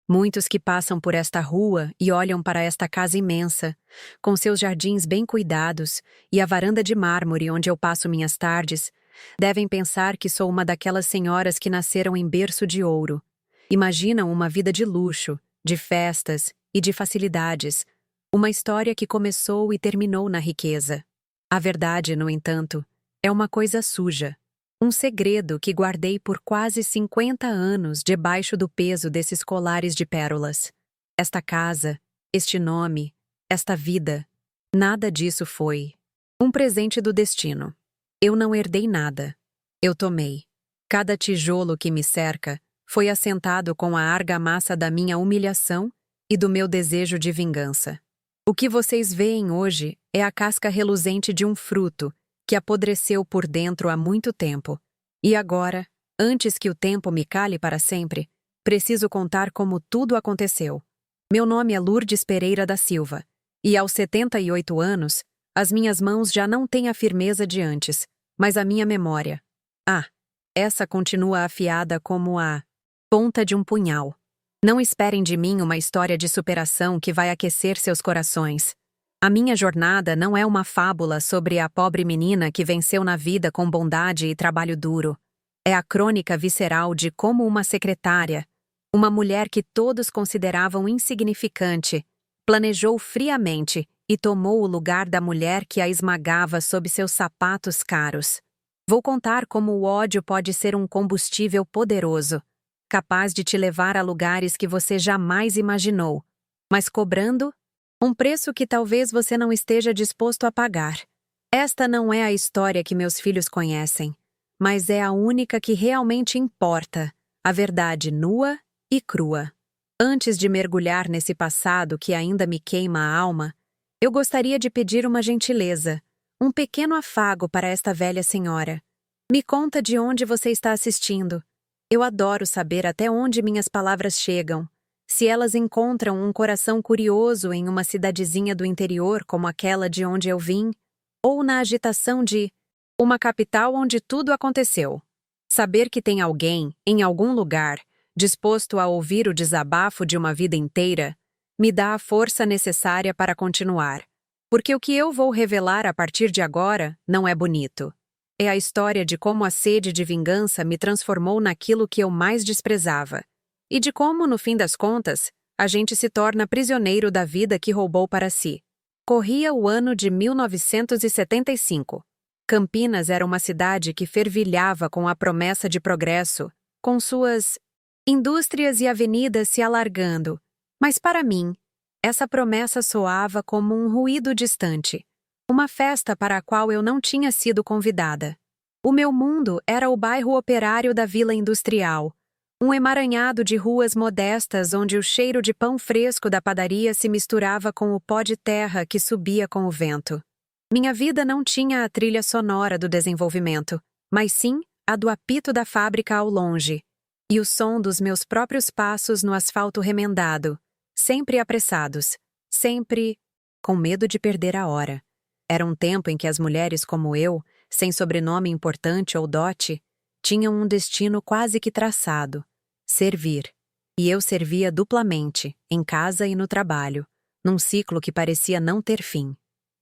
Muitos que passam por esta rua e olham para esta casa imensa, com seus jardins bem cuidados e a varanda de mármore onde eu passo minhas tardes, devem pensar que sou uma daquelas senhoras que nasceram em berço de ouro. Imaginam uma vida de luxo, de festas e de facilidades, uma história que começou e terminou na riqueza. A verdade, no entanto, é uma coisa suja. Um segredo que guardei por quase 50 anos debaixo do peso desses colares de pérolas. Esta casa, este nome, esta vida, nada disso foi um presente do destino. Eu não herdei nada. Eu tomei. Cada tijolo que me cerca foi assentado com a argamassa da minha humilhação e do meu desejo de vingança. O que vocês veem hoje é a casca reluzente de um fruto que apodreceu por dentro há muito tempo. E agora, antes que o tempo me cale para sempre, preciso contar como tudo aconteceu. Meu nome é Lourdes Pereira da Silva, e aos 78 anos, as minhas mãos já não têm a firmeza de antes, mas a minha memória. Essa continua afiada como a ponta de um punhal. Não esperem de mim uma história de superação que vai aquecer seus corações. A minha jornada não é uma fábula sobre a pobre menina que venceu na vida com bondade e trabalho duro. É a crônica visceral de como uma secretária, uma mulher que todos consideravam insignificante, planejou friamente e tomou o lugar da mulher que a esmagava sob seus sapatos caros. Vou contar como o ódio pode ser um combustível poderoso, capaz de te levar a lugares que você jamais imaginou, mas cobrando um preço que talvez você não esteja disposto a pagar. Esta não é a história que meus filhos conhecem, mas é a única que realmente importa, a verdade nua e crua. Antes de mergulhar nesse passado que ainda me queima a alma, eu gostaria de pedir uma gentileza, um pequeno afago para esta velha senhora. Me conta de onde você está assistindo. Eu adoro saber até onde minhas palavras chegam. Se elas encontram um coração curioso em uma cidadezinha do interior como aquela de onde eu vim, ou na agitação de uma capital onde tudo aconteceu. Saber que tem alguém, em algum lugar, disposto a ouvir o desabafo de uma vida inteira, me dá a força necessária para continuar. Porque o que eu vou revelar a partir de agora não é bonito. É a história de como a sede de vingança me transformou naquilo que eu mais desprezava. E de como, no fim das contas, a gente se torna prisioneiro da vida que roubou para si. Corria o ano de 1975. Campinas era uma cidade que fervilhava com a promessa de progresso, com suas indústrias e avenidas se alargando. Mas para mim, essa promessa soava como um ruído distante, uma festa para a qual eu não tinha sido convidada. O meu mundo era o bairro operário da Vila Industrial, um emaranhado de ruas modestas onde o cheiro de pão fresco da padaria se misturava com o pó de terra que subia com o vento. Minha vida não tinha a trilha sonora do desenvolvimento, mas sim a do apito da fábrica ao longe, e o som dos meus próprios passos no asfalto remendado, sempre apressados, sempre com medo de perder a hora. Era um tempo em que as mulheres como eu, sem sobrenome importante ou dote, tinham um destino quase que traçado: servir. E eu servia duplamente, em casa e no trabalho, num ciclo que parecia não ter fim.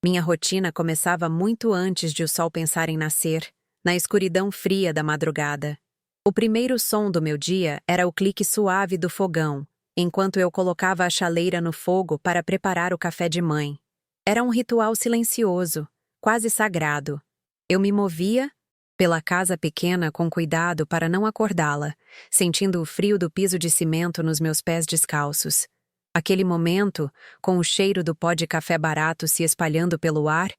Minha rotina começava muito antes de o sol pensar em nascer, na escuridão fria da madrugada. O primeiro som do meu dia era o clique suave do fogão, enquanto eu colocava a chaleira no fogo para preparar o café de mãe. Era um ritual silencioso, quase sagrado. Eu me movia pela casa pequena com cuidado para não acordá-la, sentindo o frio do piso de cimento nos meus pés descalços. Aquele momento, com o cheiro do pó de café barato se espalhando pelo ar,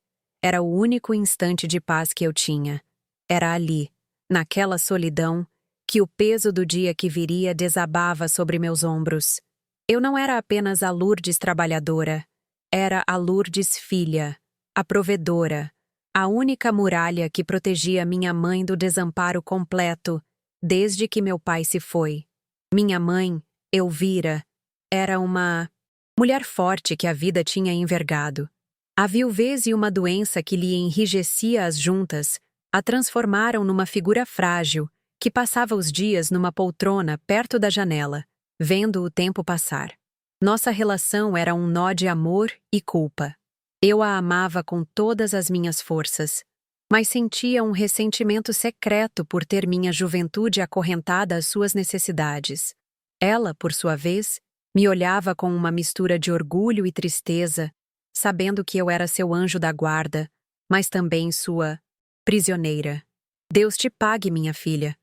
era o único instante de paz que eu tinha. Era ali, naquela solidão, que o peso do dia que viria desabava sobre meus ombros. Eu não era apenas a Lourdes trabalhadora, era a Lourdes filha, a provedora, a única muralha que protegia minha mãe do desamparo completo, desde que meu pai se foi. Minha mãe, Elvira, era uma mulher forte que a vida tinha envergado. A viuvez e uma doença que lhe enrijecia as juntas a transformaram numa figura frágil, que passava os dias numa poltrona perto da janela, vendo o tempo passar. Nossa relação era um nó de amor e culpa. Eu a amava com todas as minhas forças, mas sentia um ressentimento secreto por ter minha juventude acorrentada às suas necessidades. Ela, por sua vez, me olhava com uma mistura de orgulho e tristeza, sabendo que eu era seu anjo da guarda, mas também sua prisioneira. Deus te pague, minha filha,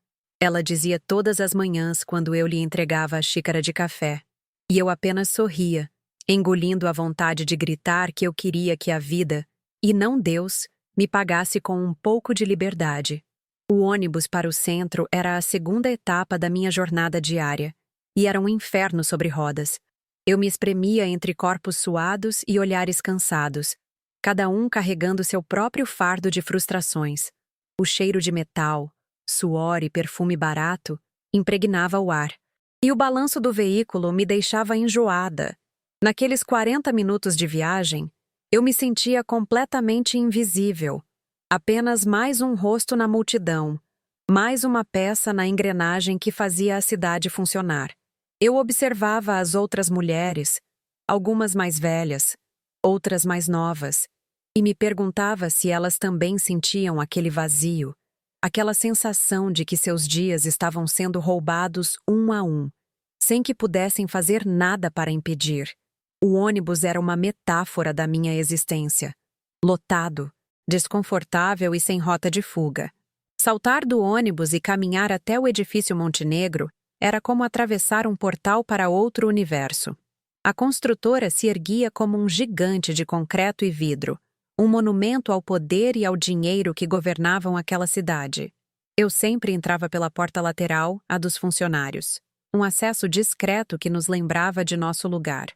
ela dizia todas as manhãs quando eu lhe entregava a xícara de café. E eu apenas sorria, engolindo a vontade de gritar que eu queria que a vida, e não Deus, me pagasse com um pouco de liberdade. O ônibus para o centro era a segunda etapa da minha jornada diária, e era um inferno sobre rodas. Eu me espremia entre corpos suados e olhares cansados, cada um carregando seu próprio fardo de frustrações. O cheiro de metal, suor e perfume barato impregnava o ar, e o balanço do veículo me deixava enjoada. Naqueles 40 minutos de viagem, eu me sentia completamente invisível, apenas mais um rosto na multidão, mais uma peça na engrenagem que fazia a cidade funcionar. Eu observava as outras mulheres, algumas mais velhas, outras mais novas, e me perguntava se elas também sentiam aquele vazio, aquela sensação de que seus dias estavam sendo roubados um a um, sem que pudessem fazer nada para impedir. O ônibus era uma metáfora da minha existência. Lotado, desconfortável e sem rota de fuga. Saltar do ônibus e caminhar até o edifício Montenegro era como atravessar um portal para outro universo. A construtora se erguia como um gigante de concreto e vidro, um monumento ao poder e ao dinheiro que governavam aquela cidade. Eu sempre entrava pela porta lateral, a dos funcionários. Um acesso discreto que nos lembrava de nosso lugar.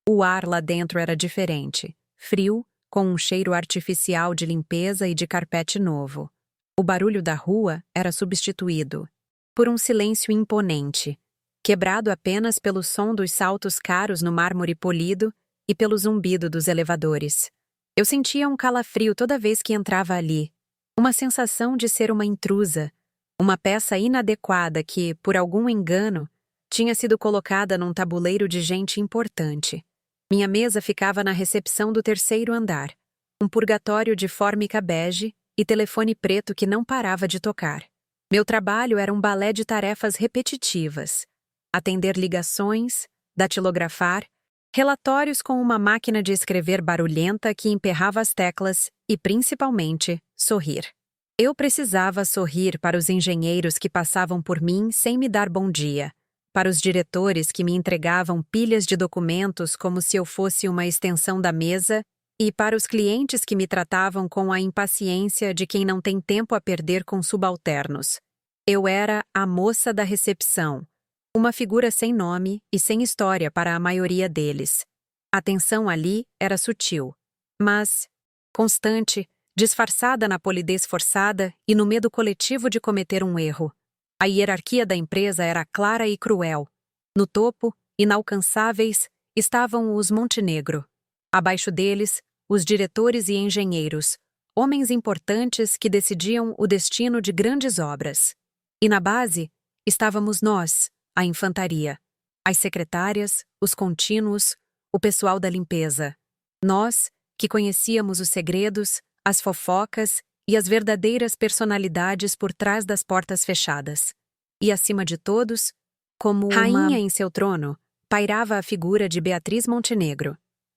O ar lá dentro era diferente, frio, com um cheiro artificial de limpeza e de carpete novo. O barulho da rua era substituído por um silêncio imponente, quebrado apenas pelo som dos saltos caros no mármore polido e pelo zumbido dos elevadores. Eu sentia um calafrio toda vez que entrava ali, uma sensação de ser uma intrusa, uma peça inadequada que, por algum engano, tinha sido colocada num tabuleiro de gente importante. Minha mesa ficava na recepção do terceiro andar, um purgatório de fórmica bege e telefone preto que não parava de tocar. Meu trabalho era um balé de tarefas repetitivas: atender ligações, datilografar, relatórios com uma máquina de escrever barulhenta que emperrava as teclas e, principalmente, sorrir. Eu precisava sorrir para os engenheiros que passavam por mim sem me dar bom dia, para os diretores que me entregavam pilhas de documentos como se eu fosse uma extensão da mesa e para os clientes que me tratavam com a impaciência de quem não tem tempo a perder com subalternos. Eu era a moça da recepção, uma figura sem nome e sem história para a maioria deles. A tensão ali era sutil, mas constante, disfarçada na polidez forçada e no medo coletivo de cometer um erro. A hierarquia da empresa era clara e cruel. No topo, inalcançáveis, estavam os Montenegro. Abaixo deles, os diretores e engenheiros, homens importantes que decidiam o destino de grandes obras. E na base, estávamos nós, a infantaria, as secretárias, os contínuos, o pessoal da limpeza. Nós, que conhecíamos os segredos, as fofocas e as verdadeiras personalidades por trás das portas fechadas. E, acima de todos, como rainha em seu trono, pairava a figura de Beatriz Montenegro.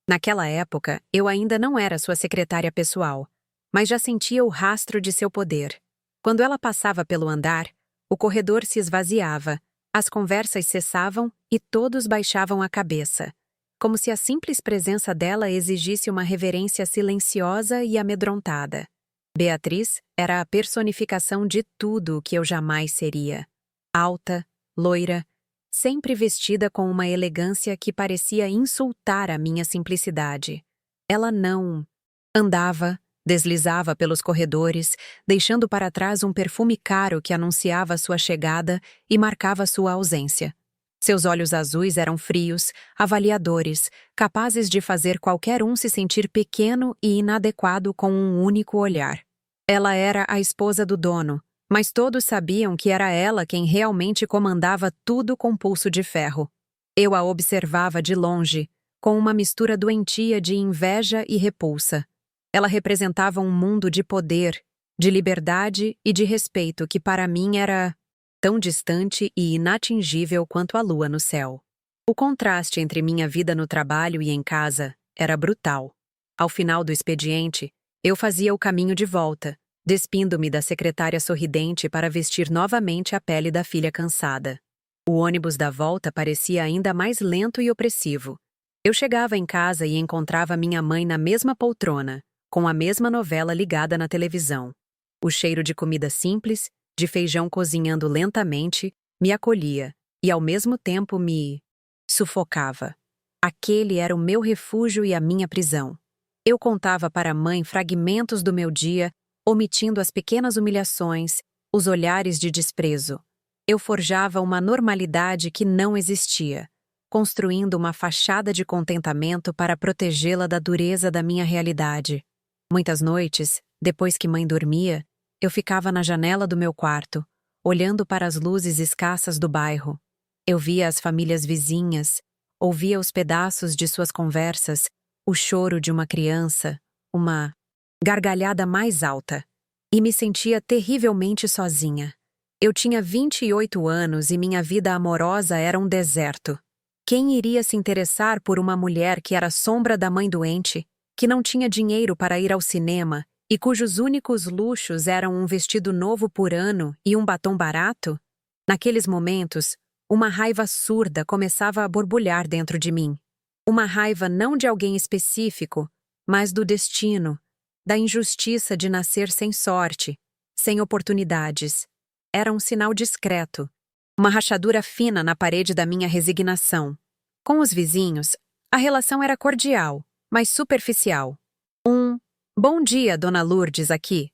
Naquela época, eu ainda não era sua secretária pessoal, mas já sentia o rastro de seu poder. Quando ela passava pelo andar, o corredor se esvaziava, as conversas cessavam e todos baixavam a cabeça, como se a simples presença dela exigisse uma reverência silenciosa e amedrontada. Beatriz era a personificação de tudo o que eu jamais seria. Alta, loira, sempre vestida com uma elegância que parecia insultar a minha simplicidade. Ela não andava, deslizava pelos corredores, deixando para trás um perfume caro que anunciava sua chegada e marcava sua ausência. Seus olhos azuis eram frios, avaliadores, capazes de fazer qualquer um se sentir pequeno e inadequado com um único olhar. Ela era a esposa do dono, mas todos sabiam que era ela quem realmente comandava tudo com pulso de ferro. Eu a observava de longe, com uma mistura doentia de inveja e repulsa. Ela representava um mundo de poder, de liberdade e de respeito que para mim era tão distante e inatingível quanto a lua no céu. O contraste entre minha vida no trabalho e em casa era brutal. Ao final do expediente, eu fazia o caminho de volta, despindo-me da secretária sorridente para vestir novamente a pele da filha cansada. O ônibus da volta parecia ainda mais lento e opressivo. Eu chegava em casa e encontrava minha mãe na mesma poltrona, com a mesma novela ligada na televisão. O cheiro de comida simples, de feijão cozinhando lentamente, me acolhia e ao mesmo tempo me sufocava. Aquele era o meu refúgio e a minha prisão. Eu contava para a mãe fragmentos do meu dia, omitindo as pequenas humilhações, os olhares de desprezo. Eu forjava uma normalidade que não existia, construindo uma fachada de contentamento para protegê-la da dureza da minha realidade. Muitas noites, depois que mãe dormia, eu ficava na janela do meu quarto, olhando para as luzes escassas do bairro. Eu via as famílias vizinhas, ouvia os pedaços de suas conversas, o choro de uma criança, uma gargalhada mais alta, e me sentia terrivelmente sozinha. Eu tinha 28 anos e minha vida amorosa era um deserto. Quem iria se interessar por uma mulher que era sombra da mãe doente, que não tinha dinheiro para ir ao cinema e cujos únicos luxos eram um vestido novo por ano e um batom barato? Naqueles momentos, uma raiva surda começava a borbulhar dentro de mim. Uma raiva não de alguém específico, mas do destino, da injustiça de nascer sem sorte, sem oportunidades. Era um sinal discreto, uma rachadura fina na parede da minha resignação. Com os vizinhos, a relação era cordial, mas superficial. Bom dia, Dona Lourdes aqui.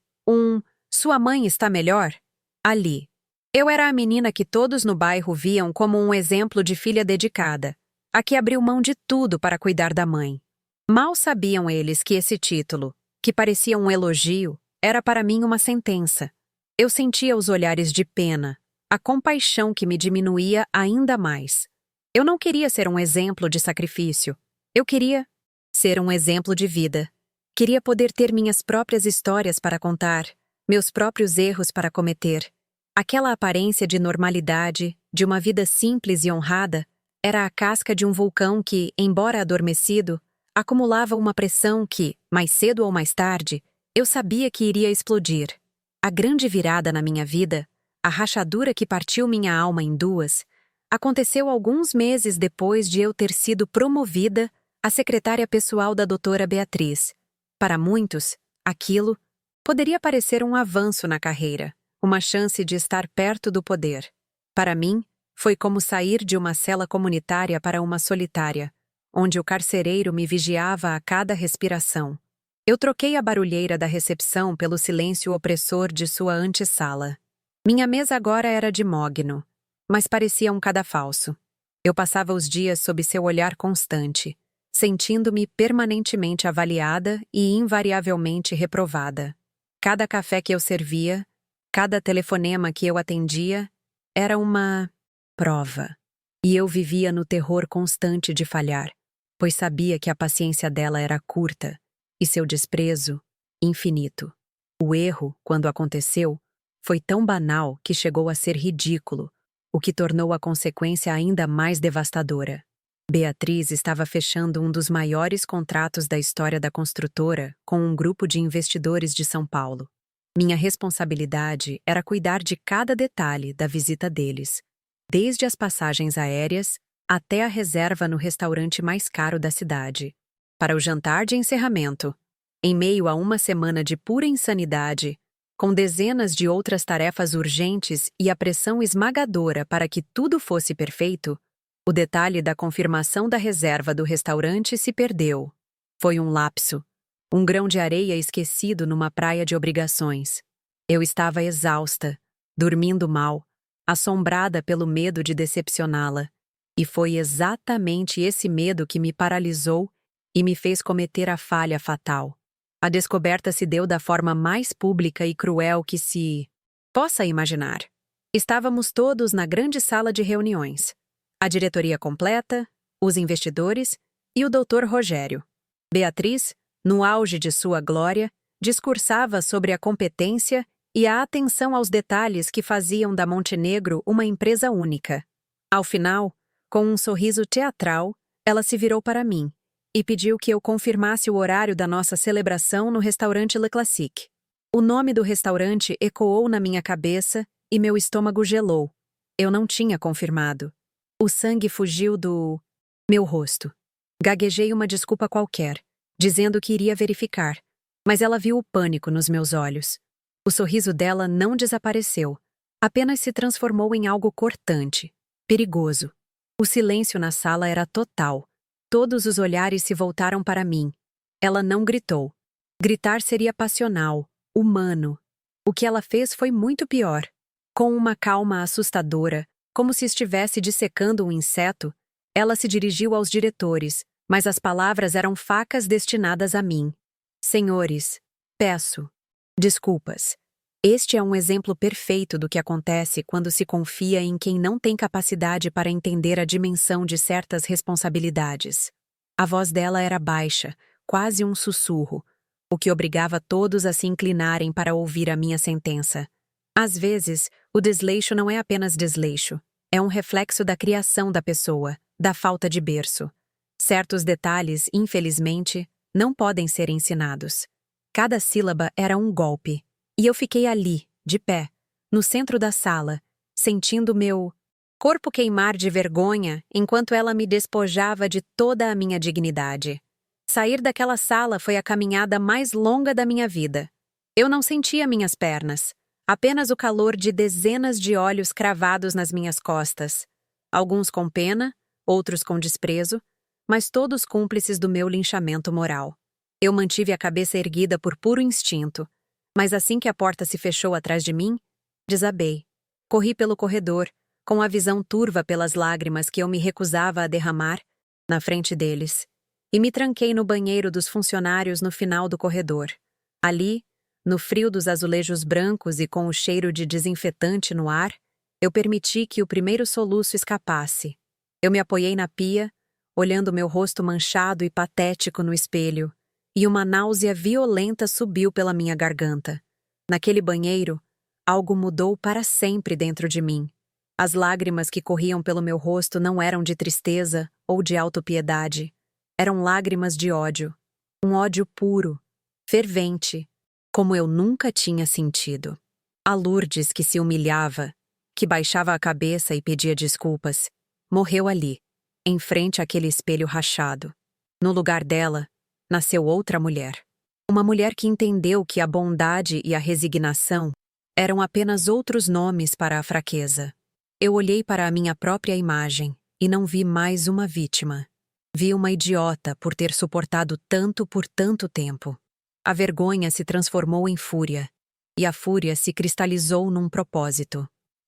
Sua mãe está melhor? Ali. Eu era a menina que todos no bairro viam como um exemplo de filha dedicada, a que abriu mão de tudo para cuidar da mãe. Mal sabiam eles que esse título, que parecia um elogio, era para mim uma sentença. Eu sentia os olhares de pena, a compaixão que me diminuía ainda mais. Eu não queria ser um exemplo de sacrifício. Eu queria ser um exemplo de vida. Queria poder ter minhas próprias histórias para contar, meus próprios erros para cometer. Aquela aparência de normalidade, de uma vida simples e honrada, era a casca de um vulcão que, embora adormecido, acumulava uma pressão que, mais cedo ou mais tarde, eu sabia que iria explodir. A grande virada na minha vida, a rachadura que partiu minha alma em duas, aconteceu alguns meses depois de eu ter sido promovida a secretária pessoal da doutora Beatriz. Para muitos, aquilo poderia parecer um avanço na carreira, uma chance de estar perto do poder. Para mim, foi como sair de uma cela comunitária para uma solitária, onde o carcereiro me vigiava a cada respiração. Eu troquei a barulheira da recepção pelo silêncio opressor de sua antessala. Minha mesa agora era de mogno, mas parecia um cadafalso. Eu passava os dias sob seu olhar constante, sentindo-me permanentemente avaliada e invariavelmente reprovada. Cada café que eu servia, cada telefonema que eu atendia, era uma prova. E eu vivia no terror constante de falhar, pois sabia que a paciência dela era curta e seu desprezo infinito. O erro, quando aconteceu, foi tão banal que chegou a ser ridículo, o que tornou a consequência ainda mais devastadora. Beatriz estava fechando um dos maiores contratos da história da construtora com um grupo de investidores de São Paulo. Minha responsabilidade era cuidar de cada detalhe da visita deles, desde as passagens aéreas até a reserva no restaurante mais caro da cidade. Para o jantar de encerramento, em meio a uma semana de pura insanidade, com dezenas de outras tarefas urgentes e a pressão esmagadora para que tudo fosse perfeito, o detalhe da confirmação da reserva do restaurante se perdeu. Foi um lapso, um grão de areia esquecido numa praia de obrigações. Eu estava exausta, dormindo mal, assombrada pelo medo de decepcioná-la. E foi exatamente esse medo que me paralisou e me fez cometer a falha fatal. A descoberta se deu da forma mais pública e cruel que se possa imaginar. Estávamos todos na grande sala de reuniões. A diretoria completa, os investidores e o Dr. Rogério. Beatriz, no auge de sua glória, discursava sobre a competência e a atenção aos detalhes que faziam da Montenegro uma empresa única. Ao final, com um sorriso teatral, ela se virou para mim e pediu que eu confirmasse o horário da nossa celebração no restaurante Le Classique. O nome do restaurante ecoou na minha cabeça e meu estômago gelou. Eu não tinha confirmado. O sangue fugiu do meu rosto. Gaguejei uma desculpa qualquer, dizendo que iria verificar, mas ela viu o pânico nos meus olhos. O sorriso dela não desapareceu, apenas se transformou em algo cortante, perigoso. O silêncio na sala era total. Todos os olhares se voltaram para mim. Ela não gritou. Gritar seria passional, humano. O que ela fez foi muito pior. Com uma calma assustadora, como se estivesse dissecando um inseto, ela se dirigiu aos diretores, mas as palavras eram facas destinadas a mim. Senhores, peço desculpas. Este é um exemplo perfeito do que acontece quando se confia em quem não tem capacidade para entender a dimensão de certas responsabilidades. A voz dela era baixa, quase um sussurro, o que obrigava todos a se inclinarem para ouvir a minha sentença. Às vezes, o desleixo não é apenas desleixo, é um reflexo da criação da pessoa, da falta de berço. Certos detalhes, infelizmente, não podem ser ensinados. Cada sílaba era um golpe. E eu fiquei ali, de pé, no centro da sala, sentindo meu corpo queimar de vergonha enquanto ela me despojava de toda a minha dignidade. Sair daquela sala foi a caminhada mais longa da minha vida. Eu não sentia minhas pernas, apenas o calor de dezenas de olhos cravados nas minhas costas. Alguns com pena, outros com desprezo, mas todos cúmplices do meu linchamento moral. Eu mantive a cabeça erguida por puro instinto. Mas assim que a porta se fechou atrás de mim, desabei. Corri pelo corredor, com a visão turva pelas lágrimas que eu me recusava a derramar, na frente deles, e me tranquei no banheiro dos funcionários no final do corredor. Ali, no frio dos azulejos brancos e com o cheiro de desinfetante no ar, eu permiti que o primeiro soluço escapasse. Eu me apoiei na pia, olhando meu rosto manchado e patético no espelho, e uma náusea violenta subiu pela minha garganta. Naquele banheiro, algo mudou para sempre dentro de mim. As lágrimas que corriam pelo meu rosto não eram de tristeza ou de autopiedade. Eram lágrimas de ódio. Um ódio puro, fervente, como eu nunca tinha sentido. A Lourdes, que se humilhava, que baixava a cabeça e pedia desculpas, morreu ali, em frente àquele espelho rachado. No lugar dela, nasceu outra mulher. Uma mulher que entendeu que a bondade e a resignação eram apenas outros nomes para a fraqueza. Eu olhei para a minha própria imagem e não vi mais uma vítima. Vi uma idiota por ter suportado tanto por tanto tempo. A vergonha se transformou em fúria, e a fúria se cristalizou num propósito.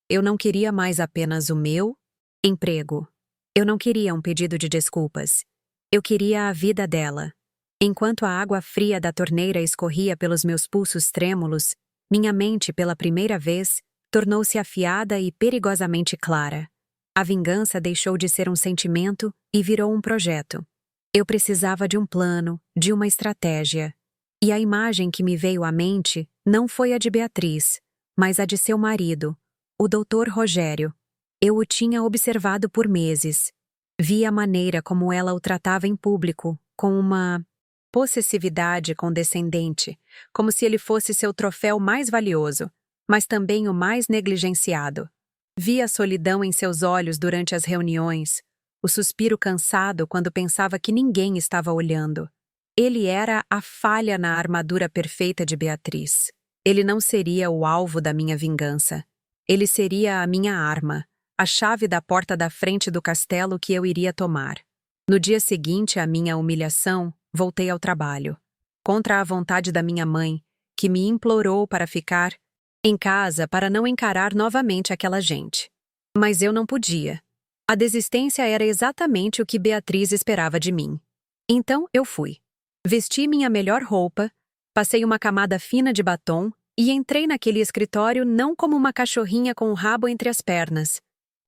Eu não queria mais apenas o meu emprego. Eu não queria um pedido de desculpas. Eu queria a vida dela. Enquanto a água fria da torneira escorria pelos meus pulsos trêmulos, minha mente, pela primeira vez, tornou-se afiada e perigosamente clara. A vingança deixou de ser um sentimento e virou um projeto. Eu precisava de um plano, de uma estratégia. E a imagem que me veio à mente não foi a de Beatriz, mas a de seu marido, o Dr. Rogério. Eu o tinha observado por meses. Vi a maneira como ela o tratava em público, com uma possessividade condescendente, como se ele fosse seu troféu mais valioso, mas também o mais negligenciado. Vi a solidão em seus olhos durante as reuniões, o suspiro cansado quando pensava que ninguém estava olhando. Ele era a falha na armadura perfeita de Beatriz. Ele não seria o alvo da minha vingança. Ele seria a minha arma, a chave da porta da frente do castelo que eu iria tomar. No dia seguinte à minha humilhação, voltei ao trabalho. Contra a vontade da minha mãe, que me implorou para ficar em casa para não encarar novamente aquela gente. Mas eu não podia. A desistência era exatamente o que Beatriz esperava de mim. Então eu fui. Vesti minha melhor roupa, passei uma camada fina de batom e entrei naquele escritório não como uma cachorrinha com o rabo entre as pernas,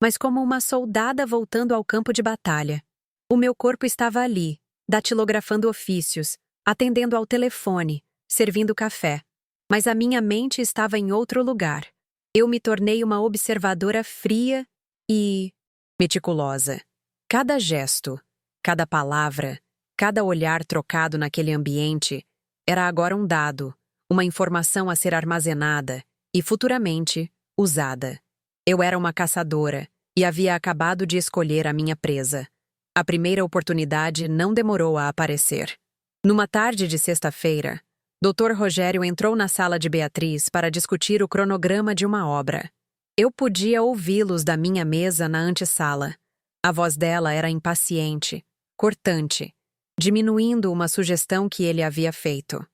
mas como uma soldada voltando ao campo de batalha. O meu corpo estava ali, datilografando ofícios, atendendo ao telefone, servindo café. Mas a minha mente estava em outro lugar. Eu me tornei uma observadora fria e meticulosa. Cada gesto, cada palavra, cada olhar trocado naquele ambiente era agora um dado, uma informação a ser armazenada e, futuramente, usada. Eu era uma caçadora e havia acabado de escolher a minha presa. A primeira oportunidade não demorou a aparecer. Numa tarde de sexta-feira, Dr. Rogério entrou na sala de Beatriz para discutir o cronograma de uma obra. Eu podia ouvi-los da minha mesa na antessala. A voz dela era impaciente, cortante, diminuindo uma sugestão que ele havia feito.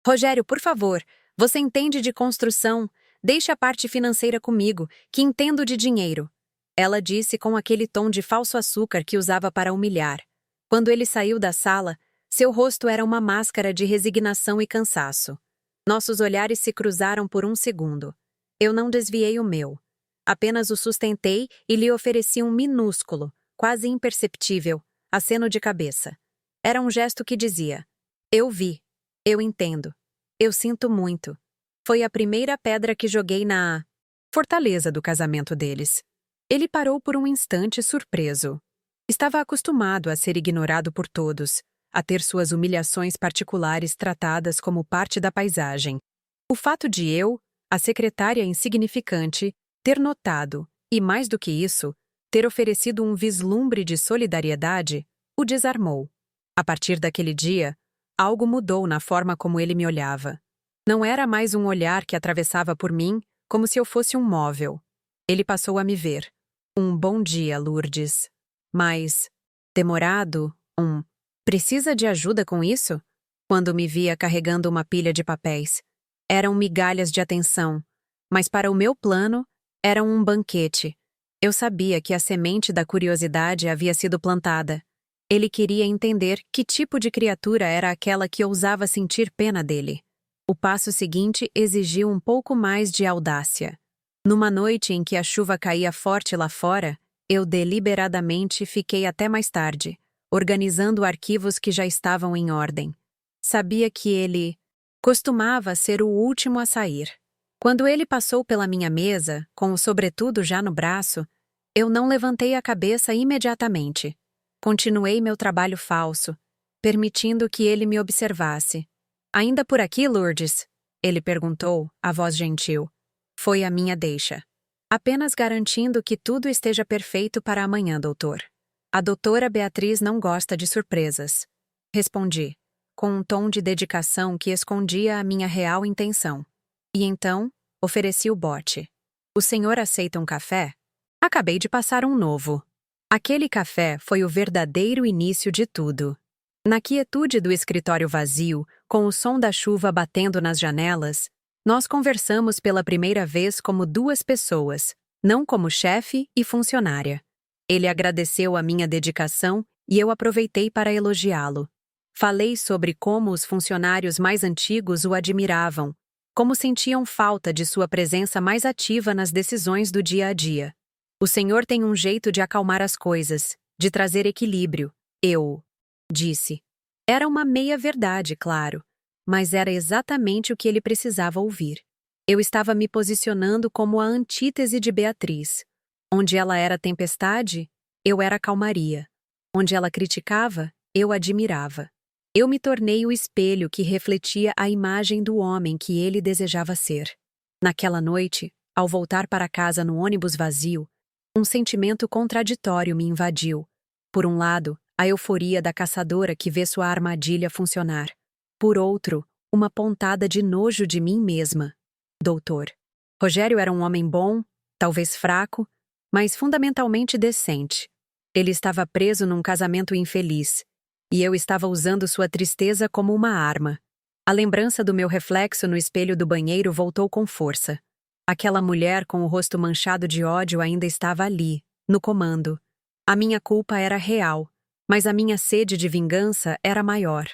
Rogério, por favor, você entende de construção. Deixe a parte financeira comigo, que entendo de dinheiro. Ela disse com aquele tom de falso açúcar que usava para humilhar. Quando ele saiu da sala, seu rosto era uma máscara de resignação e cansaço. Nossos olhares se cruzaram por um segundo. Eu não desviei o meu. Apenas o sustentei e lhe ofereci um minúsculo, quase imperceptível, aceno de cabeça. Era um gesto que dizia: eu vi, eu entendo, eu sinto muito. Foi a primeira pedra que joguei na fortaleza do casamento deles. Ele parou por um instante surpreso. Estava acostumado a ser ignorado por todos, a ter suas humilhações particulares tratadas como parte da paisagem. O fato de eu, a secretária insignificante, ter notado, e mais do que isso, ter oferecido um vislumbre de solidariedade, o desarmou. A partir daquele dia, algo mudou na forma como ele me olhava. Não era mais um olhar que atravessava por mim como se eu fosse um móvel. Ele passou a me ver. Um bom dia, Lourdes. Mas, demorado, precisa de ajuda com isso? Quando me via carregando uma pilha de papéis. Eram migalhas de atenção, mas para o meu plano, eram um banquete. Eu sabia que a semente da curiosidade havia sido plantada. Ele queria entender que tipo de criatura era aquela que ousava sentir pena dele. O passo seguinte exigiu um pouco mais de audácia. Numa noite em que a chuva caía forte lá fora, eu deliberadamente fiquei até mais tarde, organizando arquivos que já estavam em ordem. Sabia que ele costumava ser o último a sair. Quando ele passou pela minha mesa, com o sobretudo já no braço, eu não levantei a cabeça imediatamente. Continuei meu trabalho falso, permitindo que ele me observasse. Ainda por aqui, Lourdes? Ele perguntou, a voz gentil. Foi a minha deixa. Apenas garantindo que tudo esteja perfeito para amanhã, doutor. A doutora Beatriz não gosta de surpresas. Respondi, com um tom de dedicação que escondia a minha real intenção. E então, ofereci o bote. O senhor aceita um café? Acabei de passar um novo. Aquele café foi o verdadeiro início de tudo. Na quietude do escritório vazio, com o som da chuva batendo nas janelas, nós conversamos pela primeira vez como duas pessoas, não como chefe e funcionária. Ele agradeceu a minha dedicação e eu aproveitei para elogiá-lo. Falei sobre como os funcionários mais antigos o admiravam, como sentiam falta de sua presença mais ativa nas decisões do dia a dia. O senhor tem um jeito de acalmar as coisas, de trazer equilíbrio, eu disse. Era uma meia-verdade, claro, mas era exatamente o que ele precisava ouvir. Eu estava me posicionando como a antítese de Beatriz. Onde ela era tempestade, eu era calmaria. Onde ela criticava, eu admirava. Eu me tornei o espelho que refletia a imagem do homem que ele desejava ser. Naquela noite, ao voltar para casa no ônibus vazio, um sentimento contraditório me invadiu. Por um lado, a euforia da caçadora que vê sua armadilha funcionar. Por outro, uma pontada de nojo de mim mesma. Doutor. Rogério era um homem bom, talvez fraco, mas fundamentalmente decente. Ele estava preso num casamento infeliz, e eu estava usando sua tristeza como uma arma. A lembrança do meu reflexo no espelho do banheiro voltou com força. Aquela mulher com o rosto manchado de ódio ainda estava ali, no comando. A minha culpa era real, mas a minha sede de vingança era maior.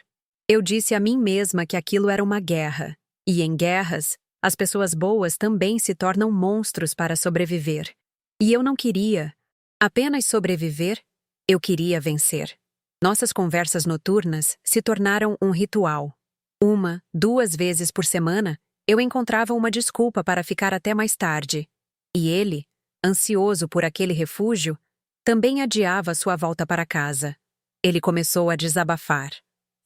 Eu disse a mim mesma que aquilo era uma guerra, e em guerras, as pessoas boas também se tornam monstros para sobreviver. E eu não queria, Apenas sobreviver, eu queria vencer. Nossas conversas noturnas se tornaram um ritual. 1, 2 vezes por semana, eu encontrava uma desculpa para ficar até mais tarde. E ele, ansioso por aquele refúgio, também adiava sua volta para casa. Ele começou a desabafar.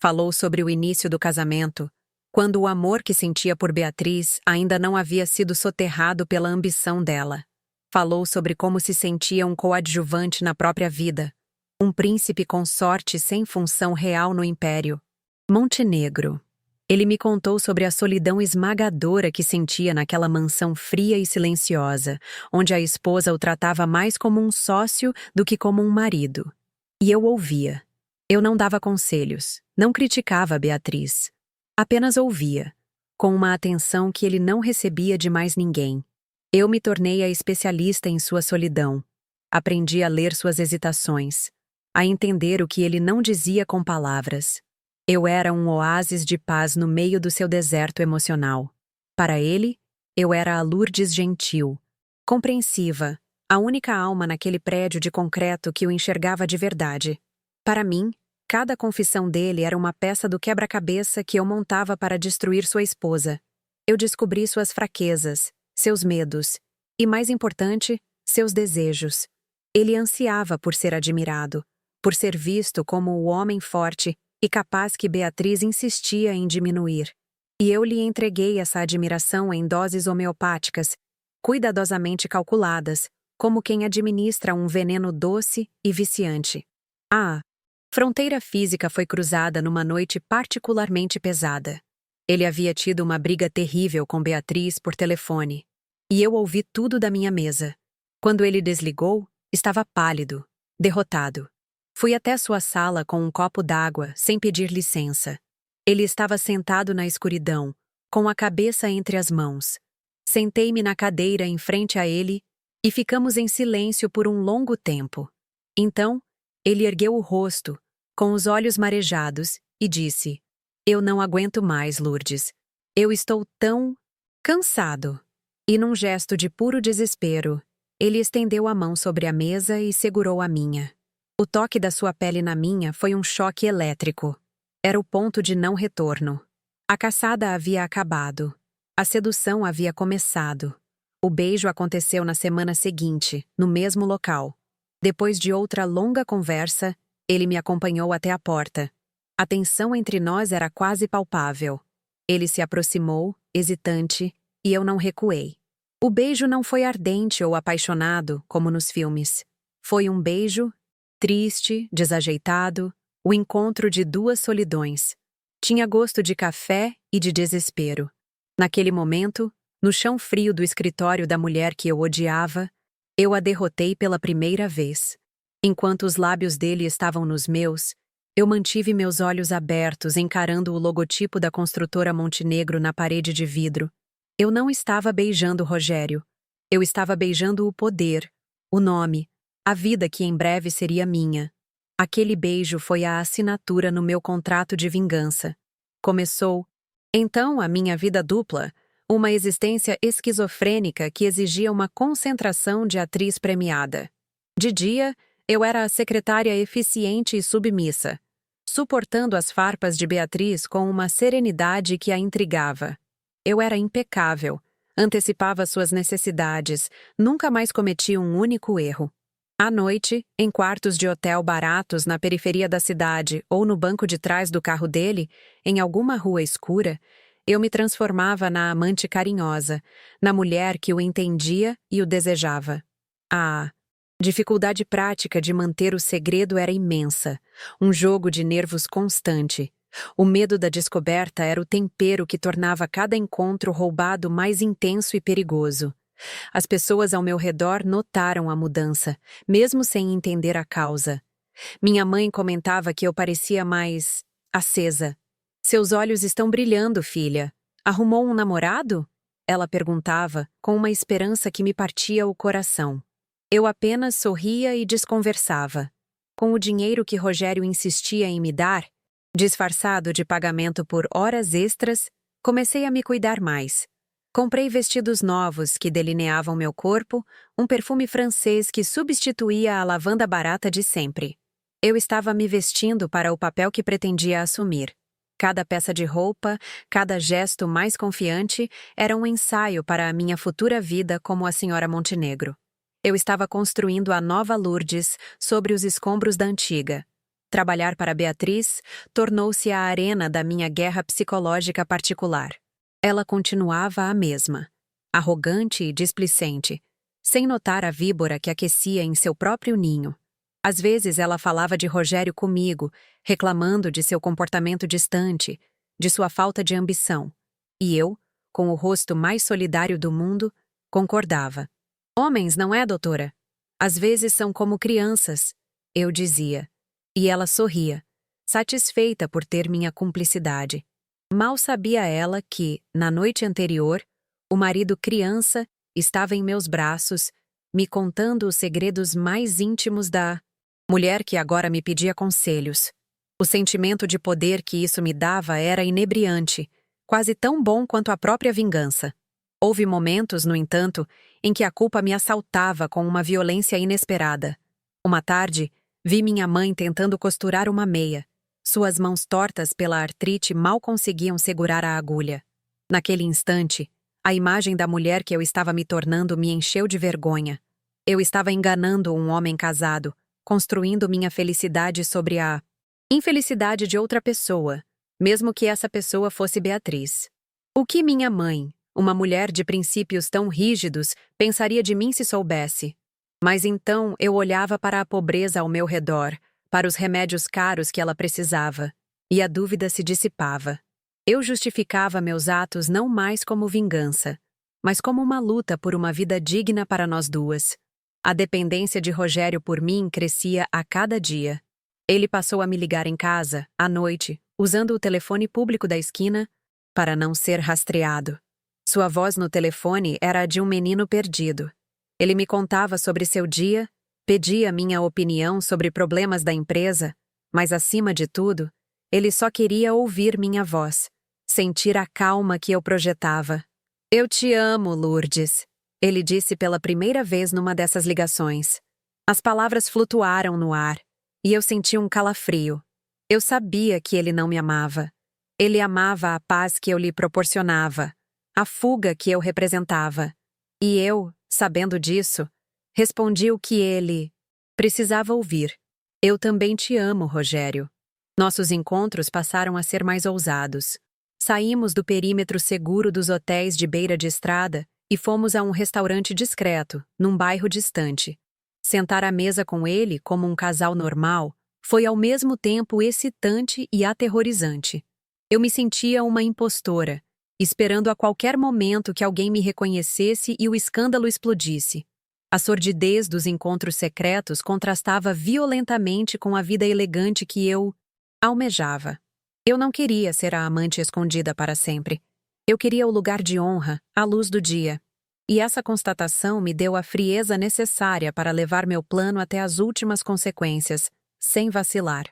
Falou sobre o início do casamento, quando o amor que sentia por Beatriz ainda não havia sido soterrado pela ambição dela. Falou sobre como se sentia um coadjuvante na própria vida, um príncipe consorte sem função real no império. Montenegro. Ele me contou sobre a solidão esmagadora que sentia naquela mansão fria e silenciosa, onde a esposa o tratava mais como um sócio do que como um marido. E eu ouvia. Eu não dava conselhos, não criticava Beatriz. Apenas ouvia, com uma atenção que ele não recebia de mais ninguém. Eu me tornei a especialista em sua solidão. Aprendi a ler suas hesitações, a entender o que ele não dizia com palavras. Eu era um oásis de paz no meio do seu deserto emocional. Para ele, eu era a Lourdes gentil, compreensiva, a única alma naquele prédio de concreto que o enxergava de verdade. Para mim, cada confissão dele era uma peça do quebra-cabeça que eu montava para destruir sua esposa. Eu descobri suas fraquezas, seus medos e, mais importante, seus desejos. Ele ansiava por ser admirado, por ser visto como o homem forte e capaz que Beatriz insistia em diminuir. E eu lhe entreguei essa admiração em doses homeopáticas, cuidadosamente calculadas, como quem administra um veneno doce e viciante. A fronteira física foi cruzada numa noite particularmente pesada. Ele havia tido uma briga terrível com Beatriz por telefone. E eu ouvi tudo da minha mesa. Quando ele desligou, estava pálido, derrotado. Fui até sua sala com um copo d'água, sem pedir licença. Ele estava sentado na escuridão, com a cabeça entre as mãos. Sentei-me na cadeira em frente a ele e ficamos em silêncio por um longo tempo. Então, ele ergueu o rosto, com os olhos marejados, e disse: "Eu não aguento mais, Lourdes. Eu estou tão cansado." E num gesto de puro desespero, ele estendeu a mão sobre a mesa e segurou a minha. O toque da sua pele na minha foi um choque elétrico. Era o ponto de não retorno. A caçada havia acabado. A sedução havia começado. O beijo aconteceu na semana seguinte, no mesmo local. Depois de outra longa conversa, ele me acompanhou até a porta. A tensão entre nós era quase palpável. Ele se aproximou, hesitante, e eu não recuei. O beijo não foi ardente ou apaixonado, como nos filmes. Foi um beijo triste, desajeitado, o encontro de duas solidões. Tinha gosto de café e de desespero. Naquele momento, no chão frio do escritório da mulher que eu odiava, eu a derrotei pela primeira vez. Enquanto os lábios dele estavam nos meus, eu mantive meus olhos abertos encarando o logotipo da construtora Montenegro na parede de vidro. Eu não estava beijando Rogério. Eu estava beijando o poder, o nome, a vida que em breve seria minha. Aquele beijo foi a assinatura no meu contrato de vingança. Começou, então, a minha vida dupla, uma existência esquizofrênica que exigia uma concentração de atriz premiada. De dia, eu era a secretária eficiente e submissa, suportando as farpas de Beatriz com uma serenidade que a intrigava. Eu era impecável, antecipava suas necessidades, nunca mais cometi um único erro. À noite, em quartos de hotel baratos na periferia da cidade ou no banco de trás do carro dele, em alguma rua escura, eu me transformava na amante carinhosa, na mulher que o entendia e o desejava. A dificuldade prática de manter o segredo era imensa, um jogo de nervos constante. O medo da descoberta era o tempero que tornava cada encontro roubado mais intenso e perigoso. As pessoas ao meu redor notaram a mudança, mesmo sem entender a causa. Minha mãe comentava que eu parecia mais acesa. "Seus olhos estão brilhando, filha. Arrumou um namorado?" Ela perguntava, com uma esperança que me partia o coração. Eu apenas sorria e desconversava. Com o dinheiro que Rogério insistia em me dar, disfarçado de pagamento por horas extras, comecei a me cuidar mais. Comprei vestidos novos que delineavam meu corpo, um perfume francês que substituía a lavanda barata de sempre. Eu estava me vestindo para o papel que pretendia assumir. Cada peça de roupa, cada gesto mais confiante era um ensaio para a minha futura vida como a senhora Montenegro. Eu estava construindo a nova Lourdes sobre os escombros da antiga. Trabalhar para Beatriz tornou-se a arena da minha guerra psicológica particular. Ela continuava a mesma, arrogante e displicente, sem notar a víbora que aquecia em seu próprio ninho. Às vezes ela falava de Rogério comigo, reclamando de seu comportamento distante, de sua falta de ambição. E eu, com o rosto mais solidário do mundo, concordava. Homens, não é, doutora? Às vezes são como crianças, eu dizia. E ela sorria, satisfeita por ter minha cumplicidade. Mal sabia ela que, na noite anterior, o marido criança estava em meus braços, me contando os segredos mais íntimos da mulher que agora me pedia conselhos. O sentimento de poder que isso me dava era inebriante, quase tão bom quanto a própria vingança. Houve momentos, no entanto, em que a culpa me assaltava com uma violência inesperada. Uma tarde, vi minha mãe tentando costurar uma meia. Suas mãos tortas pela artrite mal conseguiam segurar a agulha. Naquele instante, a imagem da mulher que eu estava me tornando me encheu de vergonha. Eu estava enganando um homem casado, construindo minha felicidade sobre a infelicidade de outra pessoa, mesmo que essa pessoa fosse Beatriz. O que minha mãe, uma mulher de princípios tão rígidos, pensaria de mim se soubesse? Mas então eu olhava para a pobreza ao meu redor, para os remédios caros que ela precisava, e a dúvida se dissipava. Eu justificava meus atos não mais como vingança, mas como uma luta por uma vida digna para nós duas. A dependência de Rogério por mim crescia a cada dia. Ele passou a me ligar em casa, à noite, usando o telefone público da esquina, para não ser rastreado. Sua voz no telefone era a de um menino perdido. Ele me contava sobre seu dia, pedia minha opinião sobre problemas da empresa, mas, acima de tudo, ele só queria ouvir minha voz, sentir a calma que eu projetava. Eu te amo, Lourdes, ele disse pela primeira vez numa dessas ligações. As palavras flutuaram no ar, e eu senti um calafrio. Eu sabia que ele não me amava. Ele amava a paz que eu lhe proporcionava, a fuga que eu representava. E eu, sabendo disso, respondi o que ele precisava ouvir. Eu também te amo, Rogério. Nossos encontros passaram a ser mais ousados. Saímos do perímetro seguro dos hotéis de beira de estrada e fomos a um restaurante discreto, num bairro distante. Sentar à mesa com ele, como um casal normal, foi ao mesmo tempo excitante e aterrorizante. Eu me sentia uma impostora, esperando a qualquer momento que alguém me reconhecesse e o escândalo explodisse. A sordidez dos encontros secretos contrastava violentamente com a vida elegante que eu almejava. Eu não queria ser a amante escondida para sempre. Eu queria o lugar de honra, à luz do dia. E essa constatação me deu a frieza necessária para levar meu plano até as últimas consequências, sem vacilar.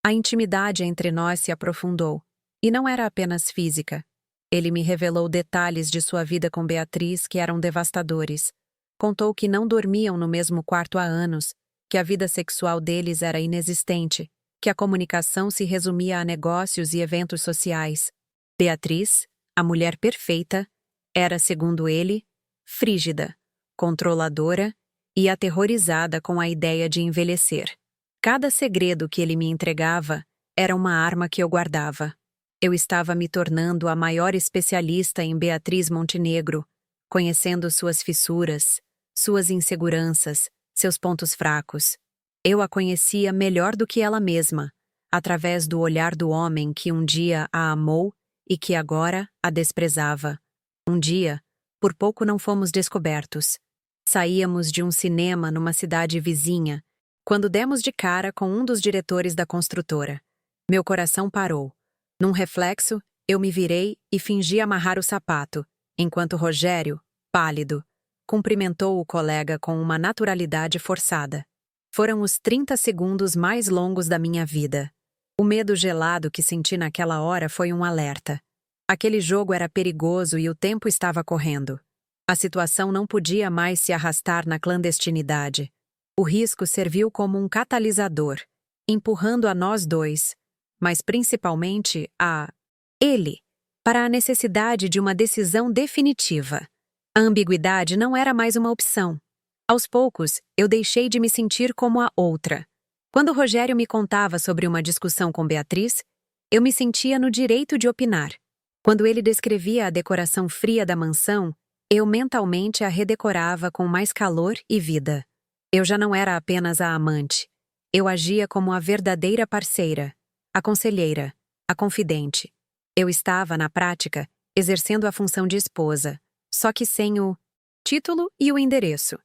A intimidade entre nós se aprofundou. E não era apenas física. Ele me revelou detalhes de sua vida com Beatriz que eram devastadores. Contou que não dormiam no mesmo quarto há anos, que a vida sexual deles era inexistente, que a comunicação se resumia a negócios e eventos sociais. Beatriz, a mulher perfeita, era, segundo ele, frígida, controladora e aterrorizada com a ideia de envelhecer. Cada segredo que ele me entregava era uma arma que eu guardava. Eu estava me tornando a maior especialista em Beatriz Montenegro, conhecendo suas fissuras, suas inseguranças, seus pontos fracos. Eu a conhecia melhor do que ela mesma, através do olhar do homem que um dia a amou e que agora a desprezava. Um dia, por pouco não fomos descobertos. Saíamos de um cinema numa cidade vizinha, quando demos de cara com um dos diretores da construtora. Meu coração parou. Num reflexo, eu me virei e fingi amarrar o sapato, enquanto Rogério, pálido, cumprimentou o colega com uma naturalidade forçada. Foram os 30 segundos mais longos da minha vida. O medo gelado que senti naquela hora foi um alerta. Aquele jogo era perigoso e o tempo estava correndo. A situação não podia mais se arrastar na clandestinidade. O risco serviu como um catalisador, empurrando a nós dois, mas principalmente a ele, para a necessidade de uma decisão definitiva. A ambiguidade não era mais uma opção. Aos poucos, eu deixei de me sentir como a outra. Quando Rogério me contava sobre uma discussão com Beatriz, eu me sentia no direito de opinar. Quando ele descrevia a decoração fria da mansão, eu mentalmente a redecorava com mais calor e vida. Eu já não era apenas a amante. Eu agia como a verdadeira parceira, a conselheira, a confidente. Eu estava, na prática, exercendo a função de esposa, só que sem o título e o endereço.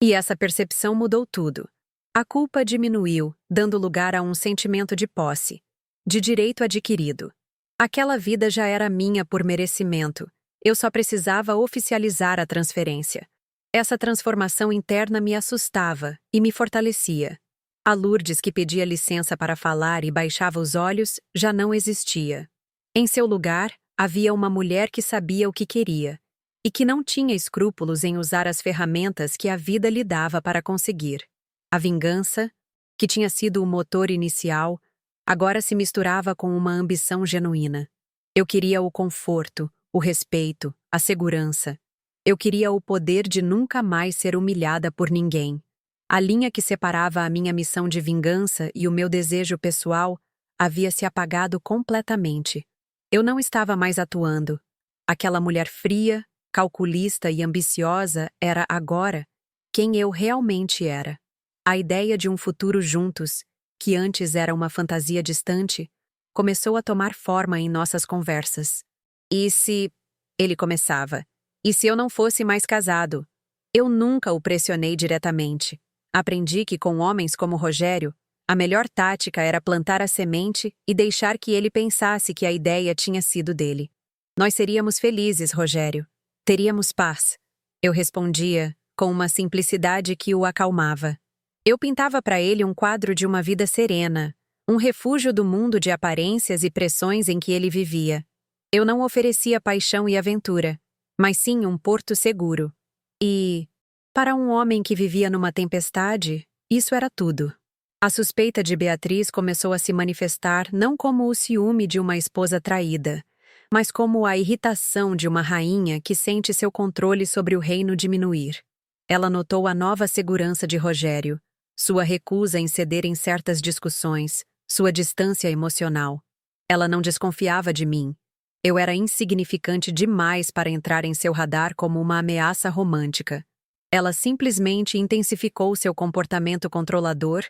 E essa percepção mudou tudo. A culpa diminuiu, dando lugar a um sentimento de posse, de direito adquirido. Aquela vida já era minha por merecimento. Eu só precisava oficializar a transferência. Essa transformação interna me assustava e me fortalecia. A Lourdes que pedia licença para falar e baixava os olhos já não existia. Em seu lugar, havia uma mulher que sabia o que queria e que não tinha escrúpulos em usar as ferramentas que a vida lhe dava para conseguir. A vingança, que tinha sido o motor inicial, agora se misturava com uma ambição genuína. Eu queria o conforto, o respeito, a segurança. Eu queria o poder de nunca mais ser humilhada por ninguém. A linha que separava a minha missão de vingança e o meu desejo pessoal havia se apagado completamente. Eu não estava mais atuando. Aquela mulher fria, calculista e ambiciosa era agora quem eu realmente era. A ideia de um futuro juntos, que antes era uma fantasia distante, começou a tomar forma em nossas conversas. E se... Ele começava. E se eu não fosse mais casado? Eu nunca o pressionei diretamente. Aprendi que com homens como Rogério, a melhor tática era plantar a semente e deixar que ele pensasse que a ideia tinha sido dele. Nós seríamos felizes, Rogério. Teríamos paz. Eu respondia, com uma simplicidade que o acalmava. Eu pintava para ele um quadro de uma vida serena, um refúgio do mundo de aparências e pressões em que ele vivia. Eu não oferecia paixão e aventura, mas sim um porto seguro. E, para um homem que vivia numa tempestade, isso era tudo. A suspeita de Beatriz começou a se manifestar não como o ciúme de uma esposa traída, mas como a irritação de uma rainha que sente seu controle sobre o reino diminuir. Ela notou a nova segurança de Rogério, sua recusa em ceder em certas discussões, sua distância emocional. Ela não desconfiava de mim. Eu era insignificante demais para entrar em seu radar como uma ameaça romântica. Ela simplesmente intensificou seu comportamento controlador,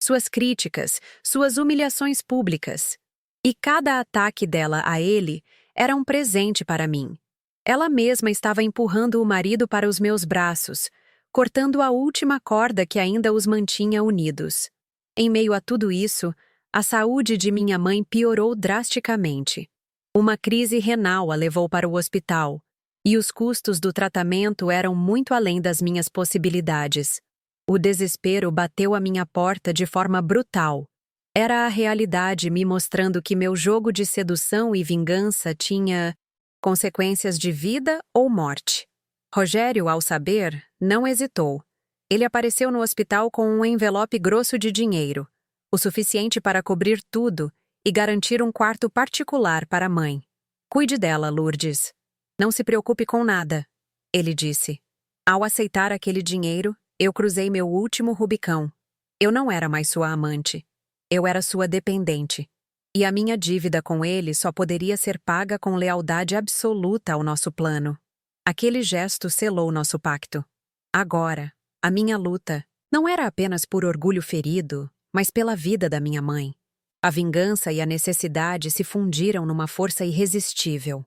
suas críticas, suas humilhações públicas. E cada ataque dela a ele era um presente para mim. Ela mesma estava empurrando o marido para os meus braços, cortando a última corda que ainda os mantinha unidos. Em meio a tudo isso, a saúde de minha mãe piorou drasticamente. Uma crise renal a levou para o hospital, e os custos do tratamento eram muito além das minhas possibilidades. O desespero bateu à minha porta de forma brutal. Era a realidade me mostrando que meu jogo de sedução e vingança tinha consequências de vida ou morte. Rogério, ao saber, não hesitou. Ele apareceu no hospital com um envelope grosso de dinheiro, o suficiente para cobrir tudo e garantir um quarto particular para a mãe. Cuide dela, Lourdes. Não se preocupe com nada, ele disse. Ao aceitar aquele dinheiro, eu cruzei meu último Rubicão. Eu não era mais sua amante. Eu era sua dependente. E a minha dívida com ele só poderia ser paga com lealdade absoluta ao nosso plano. Aquele gesto selou nosso pacto. Agora, a minha luta não era apenas por orgulho ferido, mas pela vida da minha mãe. A vingança e a necessidade se fundiram numa força irresistível.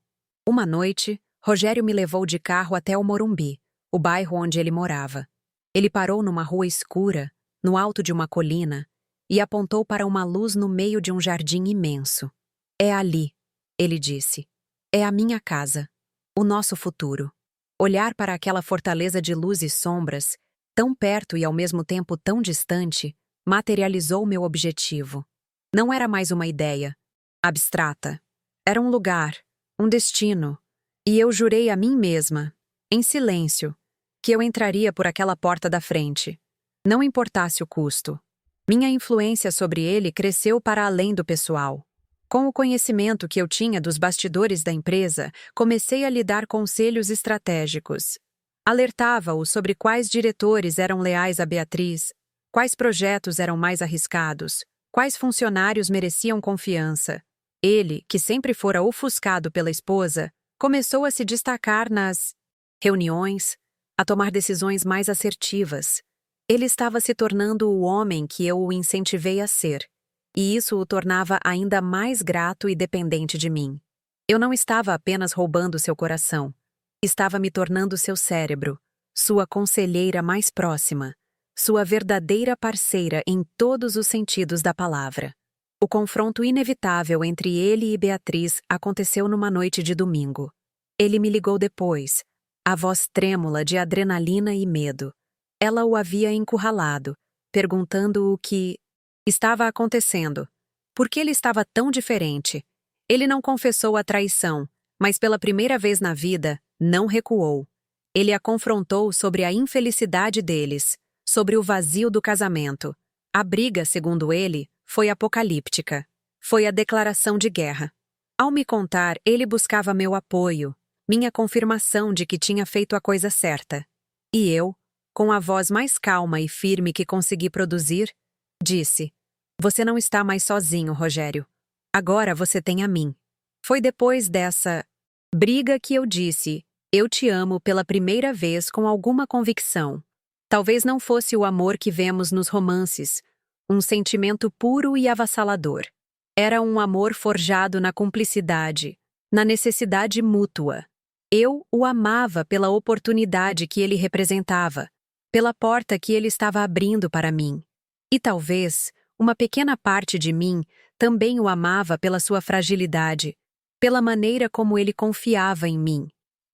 Uma noite, Rogério me levou de carro até o Morumbi, o bairro onde ele morava. Ele parou numa rua escura, no alto de uma colina, e apontou para uma luz no meio de um jardim imenso. É ali, ele disse. É a minha casa. O nosso futuro. Olhar para aquela fortaleza de luz e sombras, tão perto e ao mesmo tempo tão distante, materializou meu objetivo. Não era mais uma ideia abstrata. Era um lugar, um destino, e eu jurei a mim mesma, em silêncio, que eu entraria por aquela porta da frente, não importasse o custo. Minha influência sobre ele cresceu para além do pessoal. Com o conhecimento que eu tinha dos bastidores da empresa, comecei a lhe dar conselhos estratégicos. Alertava-o sobre quais diretores eram leais a Beatriz, quais projetos eram mais arriscados, quais funcionários mereciam confiança. Ele, que sempre fora ofuscado pela esposa, começou a se destacar nas reuniões, a tomar decisões mais assertivas. Ele estava se tornando o homem que eu o incentivei a ser, e isso o tornava ainda mais grato e dependente de mim. Eu não estava apenas roubando seu coração, estava me tornando seu cérebro, sua conselheira mais próxima, sua verdadeira parceira em todos os sentidos da palavra. O confronto inevitável entre ele e Beatriz aconteceu numa noite de domingo. Ele me ligou depois, a voz trêmula de adrenalina e medo. Ela o havia encurralado, perguntando o que estava acontecendo. Por que ele estava tão diferente? Ele não confessou a traição, mas pela primeira vez na vida, não recuou. Ele a confrontou sobre a infelicidade deles, sobre o vazio do casamento. A briga, segundo ele, foi apocalíptica. Foi a declaração de guerra. Ao me contar, ele buscava meu apoio, minha confirmação de que tinha feito a coisa certa. E eu, com a voz mais calma e firme que consegui produzir, disse: "Você não está mais sozinho, Rogério. Agora você tem a mim." Foi depois dessa briga que eu disse: "Eu te amo" pela primeira vez com alguma convicção. Talvez não fosse o amor que vemos nos romances, um sentimento puro e avassalador. Era um amor forjado na cumplicidade, na necessidade mútua. Eu o amava pela oportunidade que ele representava, pela porta que ele estava abrindo para mim. E talvez, uma pequena parte de mim também o amava pela sua fragilidade, pela maneira como ele confiava em mim.